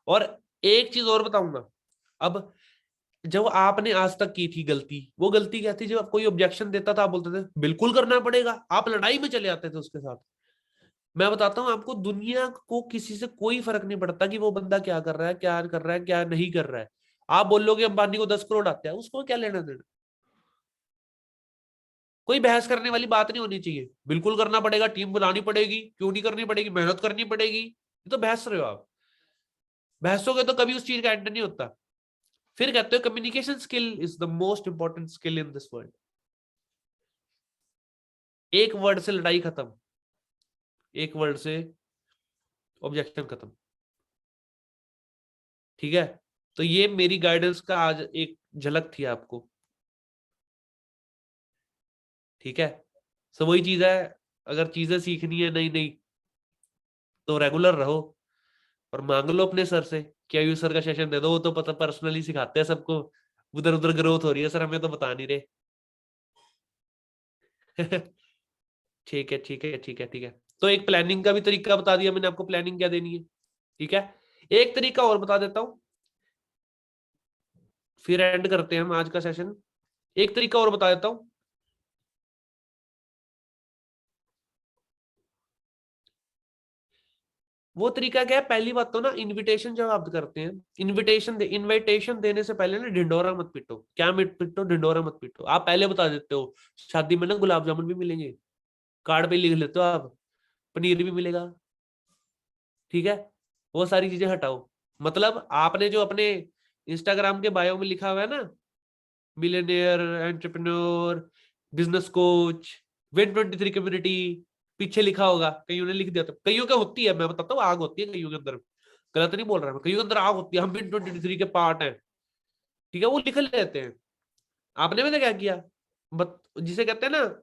और एक चीज और बताऊंगा। अब जब आपने आज तक की थी गलती, वो गलती क्या थी? जब कोई ऑब्जेक्शन देता था आप बोलते थे बिल्कुल करना पड़ेगा, आप लड़ाई में चले आते थे उसके साथ। मैं बताता हूँ आपको, दुनिया को किसी से कोई फर्क नहीं पड़ता कि वो बंदा क्या कर रहा है, क्या कर रहा है, क्या नहीं कर रहा है। आप बोलोगे अंबानी को 10 करोड़ आते हैं, उसको क्या लेना देना। कोई बहस करने वाली बात नहीं होनी चाहिए। बिल्कुल करना पड़ेगा, टीम बनानी पड़ेगी, क्यों नहीं करनी पड़ेगी, मेहनत करनी पड़ेगी, ये तो बहस रहे हो आप। बहसोगे तो कभी उस चीज का एंड नहीं होता। फिर कहते हो communication skill is the most important skill in this world. एक वर्ड से लड़ाई खत्म, एक वर्ड से ऑब्जेक्शन खत्म। ठीक है, तो ये मेरी गाइडेंस का आज एक झलक थी आपको। ठीक है, तो वही चीज है, अगर चीजें सीखनी है नई नई, तो रेगुलर रहो और मांग लो अपने सर से कि आयु सर का सेशन दे दो, वो तो पता पर्सनली सिखाते हैं सबको। उधर उधर ग्रोथ हो रही है सर, हमें तो बता नहीं रहे। ठीक है, ठीक है, ठीक है, ठीक है। तो एक प्लानिंग का भी तरीका बता दिया मैंने आपको, प्लानिंग क्या देनी है। ठीक है, एक तरीका और बता देता हूं, फिर एंड करते हैं हम आज का सेशन। एक तरीका और बता देता हूं। वो तरीका क्या है? पहली बात तो ना, इनविटेशन जब आप करते हैं, इनविटेशन देने से पहले ना ढिंडोरा मत पीटो। क्या मत पीटो? ढिंडोरा मत पीटो। आप पहले बता देते हो शादी में ना गुलाब जामुन भी मिलेंगे, कार्ड पे लिख लेते हो आप, पनीर भी मिलेगा। ठीक है, वो सारी चीजें हटाओ। मतलब आपने जो अपने इंस्टाग्राम के बायो में लिखा हुआ है ना, millionaire, entrepreneur, business coach, Win23 community, पीछे लिखा होगा, कईयों ने लिख दिया था, कईयों क्या होती है मैं बताता हूँ, आग होती है कईयों के अंदर, गलत नहीं बोल रहा मैं, कईयों के अंदर आग होती है, हम Win23 के पार्ट हैं, ठीक है, वो लिख लेते हैं। आपने भी तो क्या किया, जिसे कहते हैं ना,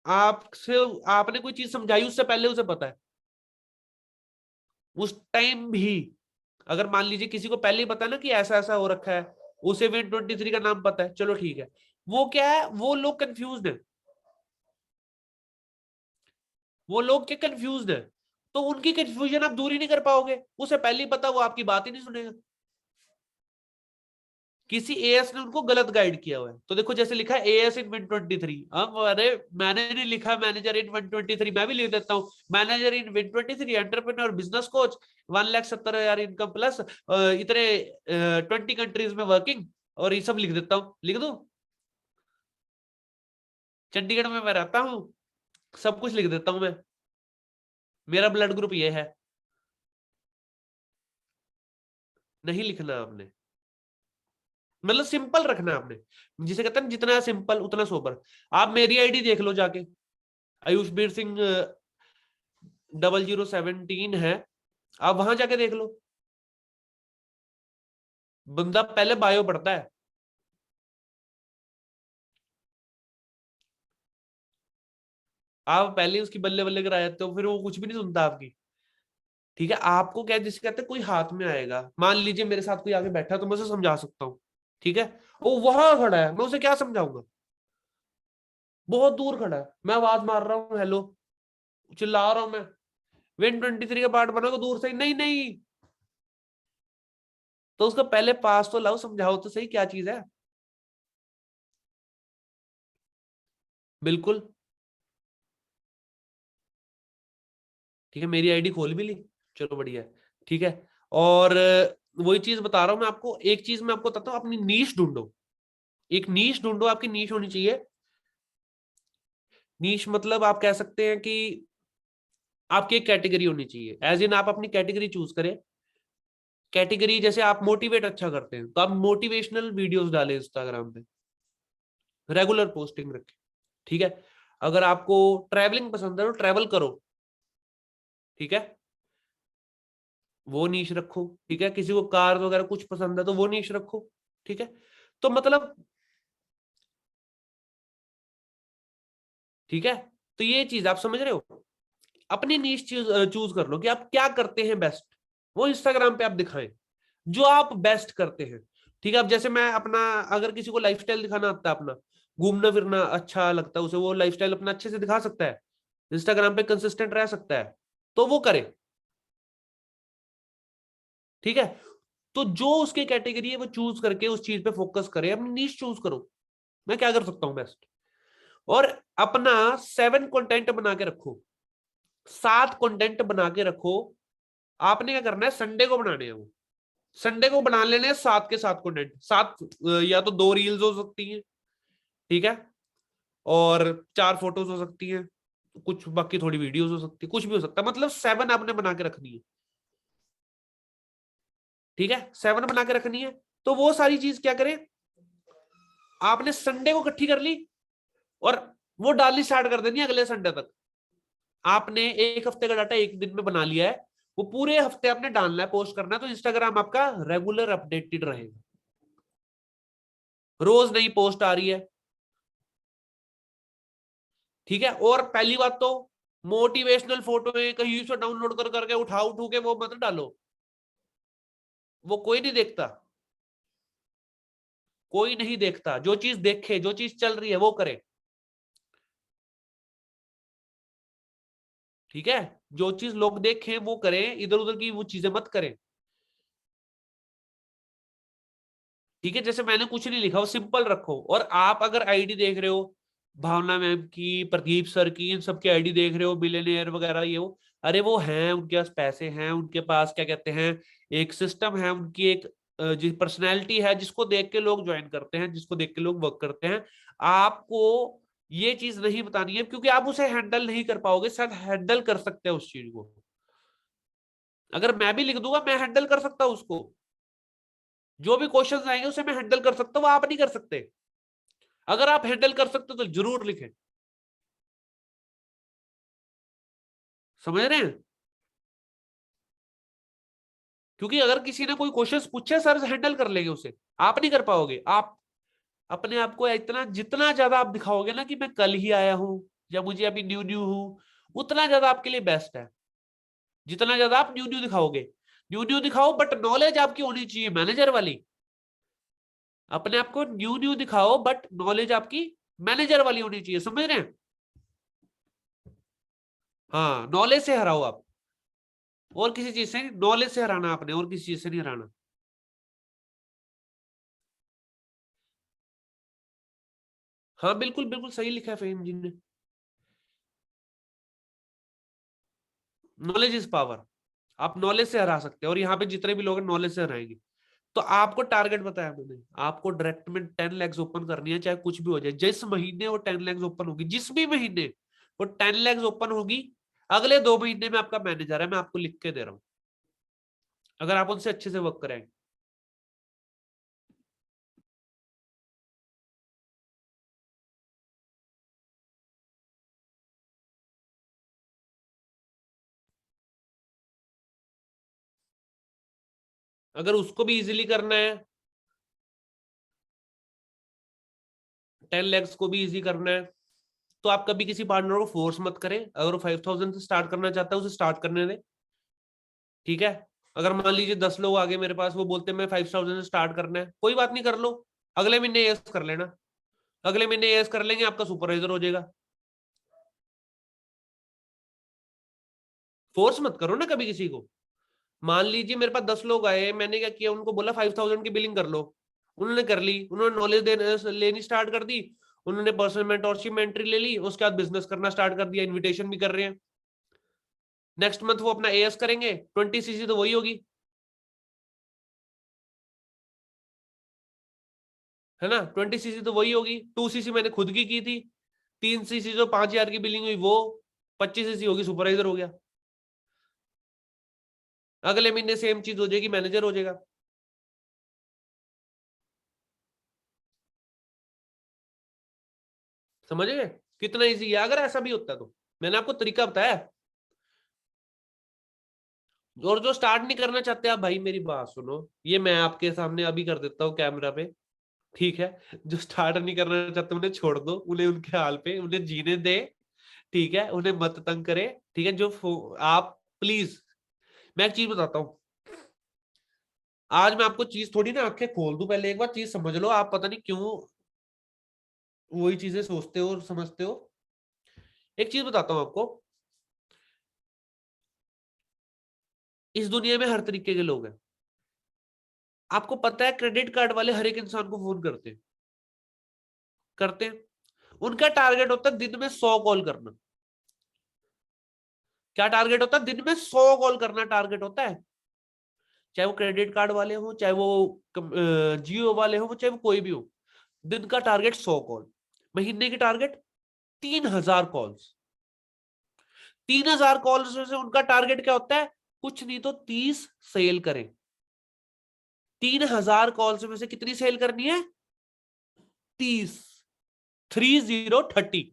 आपसे आपने कोई चीज समझाई उससे पहले उसे पता है, उस टाइम भी अगर मान लीजिए किसी को पहले ही पता है ना कि ऐसा ऐसा हो रखा है, उसे Win23 का नाम पता है, चलो ठीक है, वो क्या है, वो लोग कंफ्यूज है, वो लोग क्या कंफ्यूज है, तो उनकी कंफ्यूजन आप दूर ही नहीं कर पाओगे, उसे पहले ही पता, वो आपकी बात ही नहीं सुनेगा, किसी एएस ने उनको गलत गाइड किया हुआ है। तो देखो जैसे लिखा है एएस इन Win23, अब अरे मैंने नहीं लिखा मैनेजर इन Win23, मैं भी लिख देता हूँ मैनेजर इन Win23, entrepreneur, business coach, 1,70,000 income plus, इतने 20 कंट्रीज में वर्किंग, और ये सब लिख देता हूँ, लिख दू, चंडीगढ़ में मैं रहता हूँ, सब कुछ लिख देता हूँ मैं, मेरा ब्लड ग्रुप ये है, नहीं लिखना आपने, मतलब सिंपल रखना आपने, जिसे कहते हैं जितना सिंपल उतना सोबर। आप मेरी आईडी देख लो जाके, आयुषबीर सिंह 0017 है, आप वहां जाके देख लो, बंदा पहले बायो पढ़ता है, आप पहले उसकी बल्ले बल्ले कराए जाते हो, फिर वो कुछ भी नहीं सुनता आपकी, ठीक है, आपको क्या जिसे कहते हैं कोई हाथ में आएगा, मान लीजिए मेरे साथ कोई आगे बैठा है तो मैं उसे समझा सकता हूँ, ठीक है, वो वहां खड़ा है, मैं उसे क्या समझाऊंगा, बहुत दूर खड़ा है, मैं आवाज मार रहा हूँ हेलो, चिल्ला रहा हूं मैं, Win23 का पार्ट बनाओ दूर से, नहीं नहीं, तो उसको पहले पास तो लाओ, समझाओ तो सही क्या चीज है, बिल्कुल, ठीक है, मेरी आईडी खोल भी ली, चलो बढ़िया है, ठीक है, और वही चीज बता रहा हूं मैं आपको, एक चीज मैं आपको बताता हूँ, अपनी नीश ढूंढो, एक नीश ढूंढो, आपकी नीश होनी चाहिए, नीश मतलब आप कह सकते हैं कि आपकी एक कैटेगरी होनी चाहिए, एज इन आप अपनी कैटेगरी चूज करें, कैटेगरी जैसे आप मोटिवेट अच्छा करते हैं तो आप मोटिवेशनल वीडियोस डालें इंस्टाग्राम पे, रेगुलर पोस्टिंग रखें, ठीक है, अगर आपको ट्रैवलिंग पसंद है तो ट्रैवल करो, ठीक है, वो नीश रखो, ठीक है, किसी को कार वगैरह कुछ पसंद है तो वो नीश रखो, ठीक है, तो मतलब, ठीक है, तो ये चीज आप समझ रहे हो, अपनी नीश चूज कर लो कि आप क्या करते हैं बेस्ट, वो इंस्टाग्राम पे आप दिखाएं जो आप बेस्ट करते हैं, ठीक है, अब जैसे मैं अपना, अगर किसी को लाइफस्टाइल दिखाना आता है अपना, घूमना फिरना अच्छा लगता है उसे, वो लाइफस्टाइल अपना अच्छे से दिखा सकता है, इंस्टाग्राम पे कंसिस्टेंट रह सकता है, तो वो करे, ठीक है, तो जो उसकी कैटेगरी है वो चूज करके उस चीज पे फोकस करे, अपनी नीश चूज करो, मैं क्या कर सकता हूँ बेस्ट, और अपना 7 कंटेंट बना के रखो, 7 कंटेंट बना के रखो, आपने क्या करना है, संडे को बनाने हैं वो, संडे को बना लेने हैं 7 के 7 कंटेंट, 7 या तो 2 रील्स हो सकती हैं, ठीक है, और 4 फोटोज हो सकती हैं, कुछ बाकी थोड़ी वीडियोस हो सकती है, कुछ भी हो सकता है, मतलब 7 आपने बना के रखनी है, ठीक है, 7 बना के रखनी है, तो वो सारी चीज क्या करें, आपने संडे को इकट्ठी कर ली, और वो डालनी स्टार्ट कर देनी है अगले संडे तक, आपने एक हफ्ते का डाटा एक दिन में बना लिया है, वो पूरे हफ्ते आपने डालना है, पोस्ट करना है, तो इंस्टाग्राम आपका रेगुलर अपडेटेड रहेगा, रोज नई पोस्ट आ रही है, ठीक है, और पहली बात तो मोटिवेशनल फोटो है कहीं से डाउनलोड कर करके उठा उठू के वो मत डालो, वो कोई नहीं देखता, कोई नहीं देखता, जो चीज देखे, जो चीज चल रही है वो करे, ठीक है, जो चीज लोग देखें वो करें, इधर उधर की वो चीजें मत करें, ठीक है, जैसे मैंने कुछ नहीं लिखा वो सिंपल रखो, और आप अगर आईडी देख रहे हो, भावना मैम की, प्रदीप सर की, इन सबकी आईडी देख रहे हो, बिलियनियर वगैरह ये वो, अरे वो हैं, उनके पास पैसे हैं, उनके पास क्या कहते हैं, एक सिस्टम है, उनकी एक पर्सनैलिटी है, जिसको देख के लोग ज्वाइन करते हैं, जिसको देख के लोग वर्क करते हैं, आपको ये चीज नहीं बतानी है, क्योंकि आप उसे हैंडल नहीं कर पाओगे, शायद हैंडल कर सकते हैं उस चीज को, अगर मैं भी लिख दूंगा मैं हैंडल कर सकता हूं उसको, जो भी क्वेश्चंस आएंगे उसे मैं हैंडल कर सकता हूँ, वो आप नहीं कर सकते, अगर आप हैंडल कर सकते हो तो जरूर लिखें। समझ रहे हैं? क्योंकि अगर किसी ने कोई क्वेश्चन पूछे सर हैंडल कर लेंगे उसे, आप नहीं कर पाओगे। आप अपने आप को इतना, जितना ज्यादा आप दिखाओगे ना कि मैं कल ही आया हूं या मुझे अभी न्यू न्यू हूं, उतना ज्यादा आपके लिए बेस्ट है। जितना ज्यादा आप न्यू न्यू दिखाओगे, न्यू न्यू दिखाओ बट नॉलेज आपकी होनी चाहिए मैनेजर वाली। अपने आप को न्यू न्यू दिखाओ बट नॉलेज आपकी मैनेजर वाली होनी चाहिए। समझ रहे हैं? हाँ, नॉलेज से हराओ आप, और किसी चीज से, नॉलेज से हराना आपने, और किसी चीज से नहीं हराना। हाँ बिल्कुल बिल्कुल सही लिखा है फहीम जी ने। Knowledge is power. आप नॉलेज से हरा सकते हैं, और यहाँ पे जितने भी लोग हैं नॉलेज से हराएंगे। तो आपको टारगेट बताया मैंने, आपको डायरेक्ट में 10 lakhs ओपन करनी है, चाहे कुछ भी हो जाए। जिस महीने वो 10 lakhs ओपन होगी, जिस भी महीने वो 10 lakhs ओपन होगी, अगले 2 महीने में आपका मैनेजर है, मैं आपको लिख के दे रहा हूं, अगर आप उनसे अच्छे से वर्क करेंगे। अगर उसको भी इजीली करना है, 10 lakhs को भी इजी करना है, तो आप कभी किसी पार्टनर को फोर्स मत करें। अगर वो 5,000 से स्टार्ट करना चाहता है, उसे स्टार्ट करने दें। ठीक है? अगर मान लीजिए 10 लोग आगे मेरे पास, वो बोलते हैं मैं 5,000 से स्टार्ट करना है, कोई बात नहीं, कर लो। अगले महीने यस कर लेना, अगले महीने यस कर लेंगे, आपका सुपरवाइजर हो जाएगा। फोर्स मत करो ना कभी किसी को। मान लीजिए मेरे पास 10 लोग आए, मैंने क्या किया, उनको बोला 5,000 की बिलिंग कर लो, उन्होंने कर ली, उन्होंने नॉलेज लेनी स्टार्ट कर दी, उन्होंने पर्सनल मेंटोरशिप में एंट्री ले ली, उसके बाद बिजनेस करना स्टार्ट कर दिया, इन्विटेशन भी कर रहे हैं। नेक्स्ट मंथ वो अपना एएस करेंगे, 20 सीसी तो वही होगी, है ना? 20 सीसी तो वही होगी। 2 सीसी मैंने खुद की थी। 3 सीसी जो 5,000 की बिलिंग हुई, वो 25 सीसी होगी, सुपरवाइजर हो गया। अगले महीने सेम चीज हो जाएगी, मैनेजर हो जाएगा। समझ गए कितना इजी है? अगर ऐसा भी होता तो मैंने आपको तरीका बताया। और जो स्टार्ट नहीं करना चाहते, आप भाई मेरी बात सुनो, ये मैं आपके सामने अभी कर देता हूँ कैमरा पे। ठीक है? जो स्टार्ट नहीं करना चाहते उन्हें छोड़ दो, उन्हें उनके हाल पे, उन्हें जीने दे। ठीक है? उन्हें मत तंग करे। ठीक है? आप प्लीज, मैं एक चीज बताता हूँ। आज मैं आपको चीज थोड़ी ना आंखें खोल दूं, पहले एक बार चीज समझ लो। आप पता नहीं क्यों वही चीजें सोचते हो और समझते हो। एक चीज बताता हूँ आपको, इस दुनिया में हर तरीके के लोग हैं। आपको पता है क्रेडिट कार्ड वाले हर एक इंसान को फोन करते हैं। उनका टारगेट होता है दिन में 100 कॉल करना। क्या टारगेट होता है? दिन में 100 कॉल करना टारगेट होता है। चाहे वो क्रेडिट कार्ड वाले हो, चाहे वो जियो वाले हो, चाहे वो कोई भी हो। दिन का टारगेट 100 कॉल, महीने की टारगेट 3,000 कॉल्स। 3,000 कॉल्स में से उनका टारगेट क्या होता है? कुछ नहीं तो 30 सेल करें। 3,000 कॉल्स में से कितनी सेल करनी है? 30। 30 30।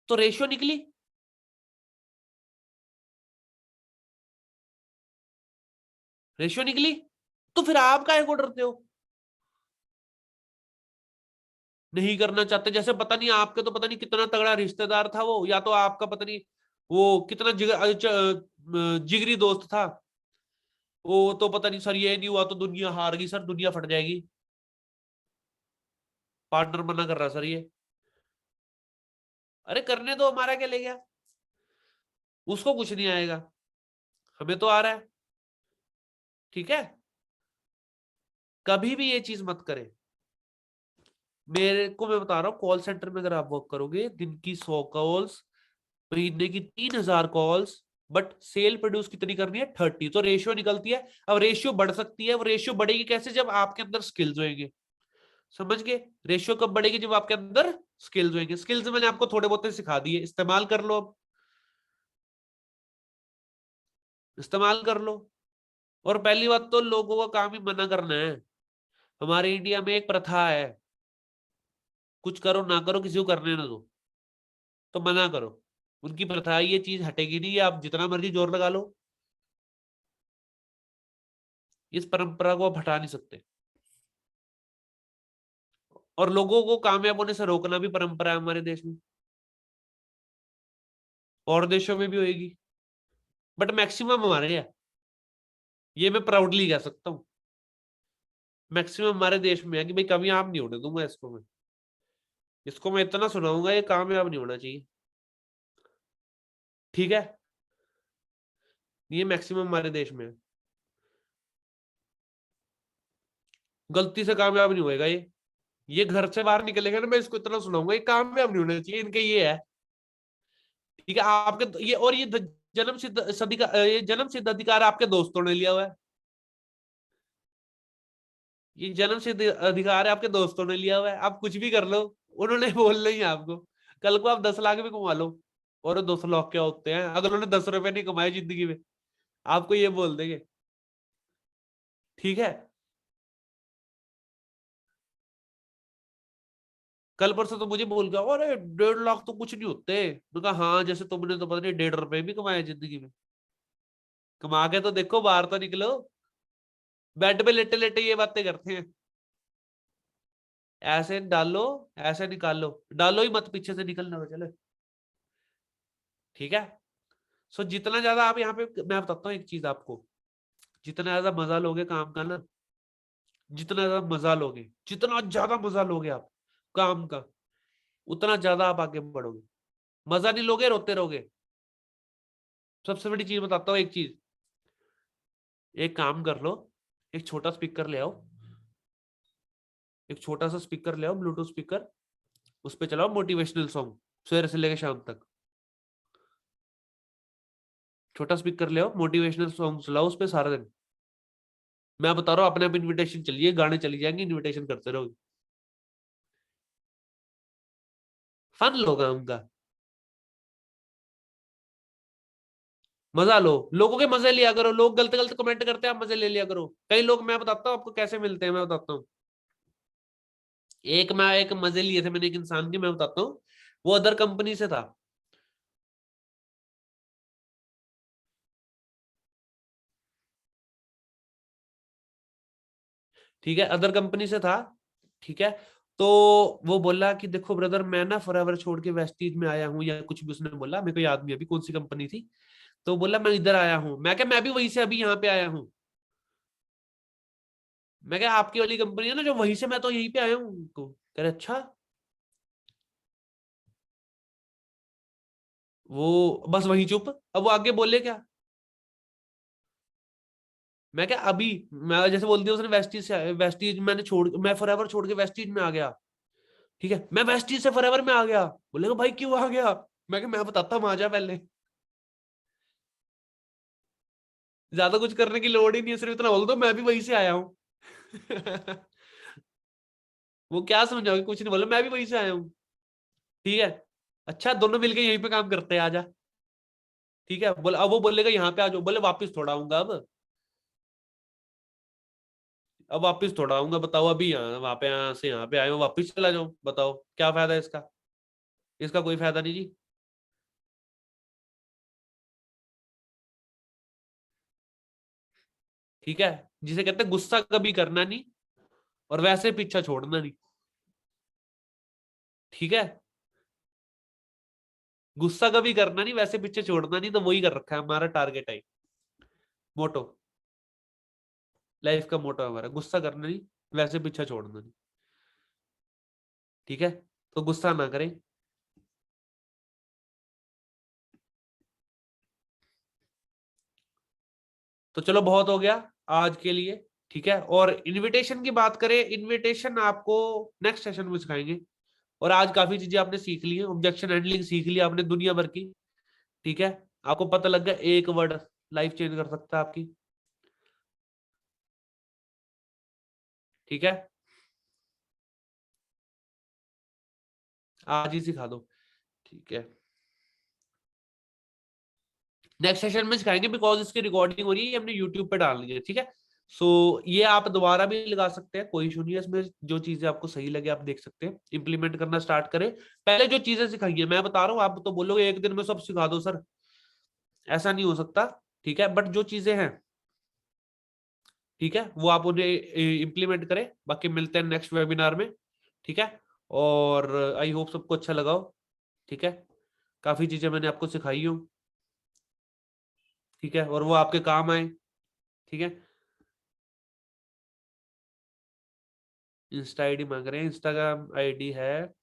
तो रेशियो निकली। रेशियो निकली। तो फिर आप काहे को डरते हो? नहीं करना चाहते, जैसे पता नहीं आपके तो पता नहीं कितना तगड़ा रिश्तेदार था वो, या तो आपका पता नहीं वो कितना जिगरी दोस्त था। वो तो पता नहीं सर, ये नहीं हुआ तो दुनिया हार गई सर, दुनिया फट जाएगी। पार्टनर मना कर रहा सर ये। अरे करने दो, हमारा क्या ले गया? उसको कुछ नहीं आएगा, हमें तो आ रहा है। ठीक है? कभी भी ये चीज मत करें। मेरे को मैं बता रहा हूँ, कॉल सेंटर में अगर आप वर्क करोगे, दिन की 100 कॉल्स, महीने की 3,000 कॉल्स, बट सेल प्रोड्यूस कितनी करनी है? 30। तो रेशियो निकलती है। अब रेशियो बढ़ सकती है, वो रेशियो बढ़ेगी कैसे? जब आपके अंदर स्किल्स होंगे। समझ गए? रेशियो कब बढ़ेगी? जब आपके अंदर स्किल्स होंगे। स्किल्स मैंने आपको थोड़े बहुत सिखा दिए, इस्तेमाल कर लो अब। इस्तेमाल कर लो। और पहली बात तो लोगों का काम ही मना करना है। हमारे इंडिया में एक प्रथा है, कुछ करो ना करो, किसी को करने ना दो, तो मना करो। उनकी प्रथा है, ये चीज हटेगी नहीं, ये आप जितना मर्जी जोर लगा लो, इस परंपरा को आप हटा नहीं सकते। और लोगों को कामयाब होने से रोकना भी परंपरा है हमारे देश में, और देशों में भी होगी, बट मैक्सिमम हमारे है, ये मैं प्राउडली कह सकता हूँ। मैक्सिमम हमारे देश में है कि भाई कामयाब नहीं होने दूंगा इसको मैं, इसको मैं इतना सुनाऊंगा ये कामयाब नहीं होना चाहिए, ठीक है। ये मैक्सिमम हमारे देश में है, गलती से कामयाब नहीं होएगा ये घर से बाहर निकलेगा ना, मैं इसको इतना सुनाऊंगा ये कामयाब नहीं होना चाहिए, इनका ये है, ठीक है। आपके ये, और ये जन्म सिद्ध सदिका ये जन्म सिद्ध अधिकार आपके दोस्तों ने लिया हुआ है, ये जन्म सिद्ध अधिकार है आपके दोस्तों ने लिया हुआ है, आप कुछ भी कर लो, उन्होंने बोलना ही है आपको। कल को आप 10 लाख भी कमा लो, और 2 लाख क्या होते हैं, अगर उन्होंने 10 रुपए नहीं कमाए जिंदगी में, आपको ये बोल देंगे, ठीक है। कल परसों तो मुझे बोल गया, अरे 1.5 लाख तो कुछ नहीं होते, मैं कहा हाँ, जैसे तुमने तो पता नहीं 1.5 रुपए भी कमाए जिंदगी में, कमा के तो देखो, बाहर तो निकलो। बेड पे लेटे लेटे ये बातें करते हैं, ऐसे डालो, ऐसे निकालो, डालो ही मत, पीछे से निकलना हो चलो, ठीक है। सो जितना ज्यादा आप यहाँ पे, मैं बताता हूँ एक चीज आपको, जितना ज्यादा मजा लोगे काम का ना, जितना ज्यादा मजा लोगे, जितना ज्यादा मजा लोगे आप काम का, उतना ज्यादा आप आगे बढ़ोगे। मजा नहीं लोगे, रोते रहोगे। सबसे बड़ी चीज बताता हूँ, एक चीज, एक काम कर लो, एक छोटा स्पीकर ले आओ, एक छोटा सा स्पीकर ले आओ, ब्लूटूथ स्पीकर, उस पे चलाओ मोटिवेशनल सॉन्ग, सवेरे से लेकर शाम तक। छोटा स्पीकर ले आओ, मोटिवेशनल सॉन्ग चलाओ उस पे सारा दिन, मैं बता रहा हूँ, अपने आप इन्विटेशन चलिए, गाने चली जाएंगे, इन्विटेशन करते रहोगे, फन लो काम का, मजा लो, लोगों के मजे लिया करो, लोग गलत गलत कमेंट करते हैं, आप मजे ले लिया करो। कई लोग, मैं बताता हूँ आपको कैसे मिलते हैं, मैं बताता हूँ। एक मजे लिए थे मैंने एक इंसान के, मैं बताता हूँ। वो अदर कंपनी से था, ठीक है, अदर कंपनी से था, ठीक है। तो वो बोला कि देखो ब्रदर, मैं ना फॉरएवर छोड़ के वेस्टीज में आया हूँ, या कुछ भी उसने बोला, मेरे को याद नहीं अभी कौन सी कंपनी थी। तो बोला मैं इधर आया हूँ, मैं क्या, मैं भी वहीं से अभी यहाँ पे आया हूँ। मैं क्या, आपकी वाली कंपनी है ना जो, वहीं से मैं तो यहीं पे आया हूँ, तो कह रहे अच्छा। वो बस वहीं चुप, अब वो आगे बोले क्या। मैं क्या, अभी मैं जैसे बोल दिया उसने, वेस्टीज से वेस्टीज मैंने छोड़, मैं फॉरएवर छोड़ के वेस्टीज में आ गया, ठीक है, मैं वेस्टीज से फॉरएवर में आ गया। बोलेगा भाई क्यों आ गया, मैं क्या, मैं बताता हूँ, आ जा पहले, ज्यादा कुछ करने की लोड़ ही नहीं है, सिर्फ इतना बोल दो मैं भी वहीं से आया हूँ। वो क्या समझाओगे, कुछ नहीं बोला, मैं भी वहीं से आया हूँ, ठीक है। अच्छा, दोनों मिलके यहीं पे काम करते हैं, आजा, ठीक है। बोले, अब वो बोलेगा यहाँ पे आ जाओ, बोले वापिस थोड़ा आऊंगा अब वापिस थोड़ा आऊंगा, बताओ, अभी यहाँ वहां पे, यहाँ से यहाँ पे आए हो, वापिस चला जाओ, बताओ क्या फायदा है इसका, इसका कोई फायदा नहीं जी, ठीक है। जिसे कहते हैं गुस्सा कभी करना नहीं, और वैसे पीछा छोड़ना नहीं, ठीक है। गुस्सा कभी करना नहीं, वैसे पीछे छोड़ना नहीं, तो वही कर रखा है हमारा, टारगेट है, मोटो, लाइफ का मोटो है हमारा, गुस्सा करना नहीं, वैसे पीछा छोड़ना नहीं, ठीक है। तो गुस्सा ना करें। तो चलो बहुत हो गया आज के लिए, ठीक है। और इनविटेशन की बात करें, इनविटेशन आपको नेक्स्ट सेशन में सिखाएंगे। और आज काफी चीजें आपने सीख ली है, ऑब्जेक्शन हैंडलिंग सीख ली आपने दुनिया भर की, ठीक है। आपको पता लग गया एक वर्ड लाइफ चेंज कर सकता है आपकी, ठीक है। आज ही सिखा दो, ठीक है। नेक्स्ट सेशन में सिखाएंगे, बिकॉज इसकी रिकॉर्डिंग हो रही है, ये हमने यूट्यूब पे डालनी है, ठीक है। सो ये आप दोबारा भी लगा सकते हैं, कोई इशू नहीं है इसमें। जो चीजें आपको सही लगे आप देख सकते हैं, इंप्लीमेंट करना स्टार्ट करें। पहले जो चीजें सिखाई है, मैं बता रहा हूँ, आप तो बोलोगे एक दिन में सब सिखा दो सर, ऐसा नहीं हो सकता, ठीक है, बट जो चीजें हैं, ठीक है, वो आप उन्हें इंप्लीमेंट करें। बाकी मिलते हैं नेक्स्ट वेबिनार में, ठीक है। और आई होप सबको अच्छा लगा हो, ठीक है। काफी चीजें मैंने आपको सिखाई हूँ, ठीक है, और वो आपके काम आए, ठीक है। इंस्टा आईडी मांग रहे हैं, इंस्टाग्राम आईडी है,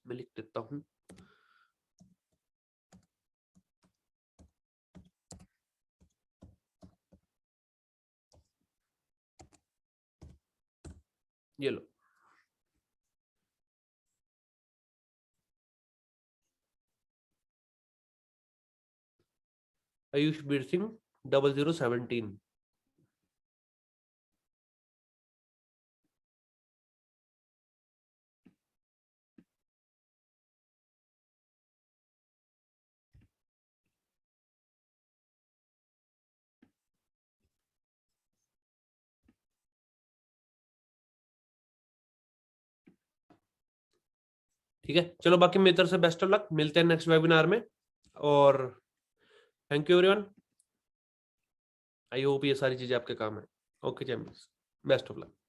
मैं लिख देता हूँ। ये लो, आयुष बीर सिंह 0017। ठीक है, चलो बाकी मेरी तरफ से बेस्ट ऑफ लक, मिलते हैं नेक्स्ट वेबिनार में। और thank you everyone, I hope ये सारी चीजें आपके काम है। ओके जय, बेस्ट ऑफ लक।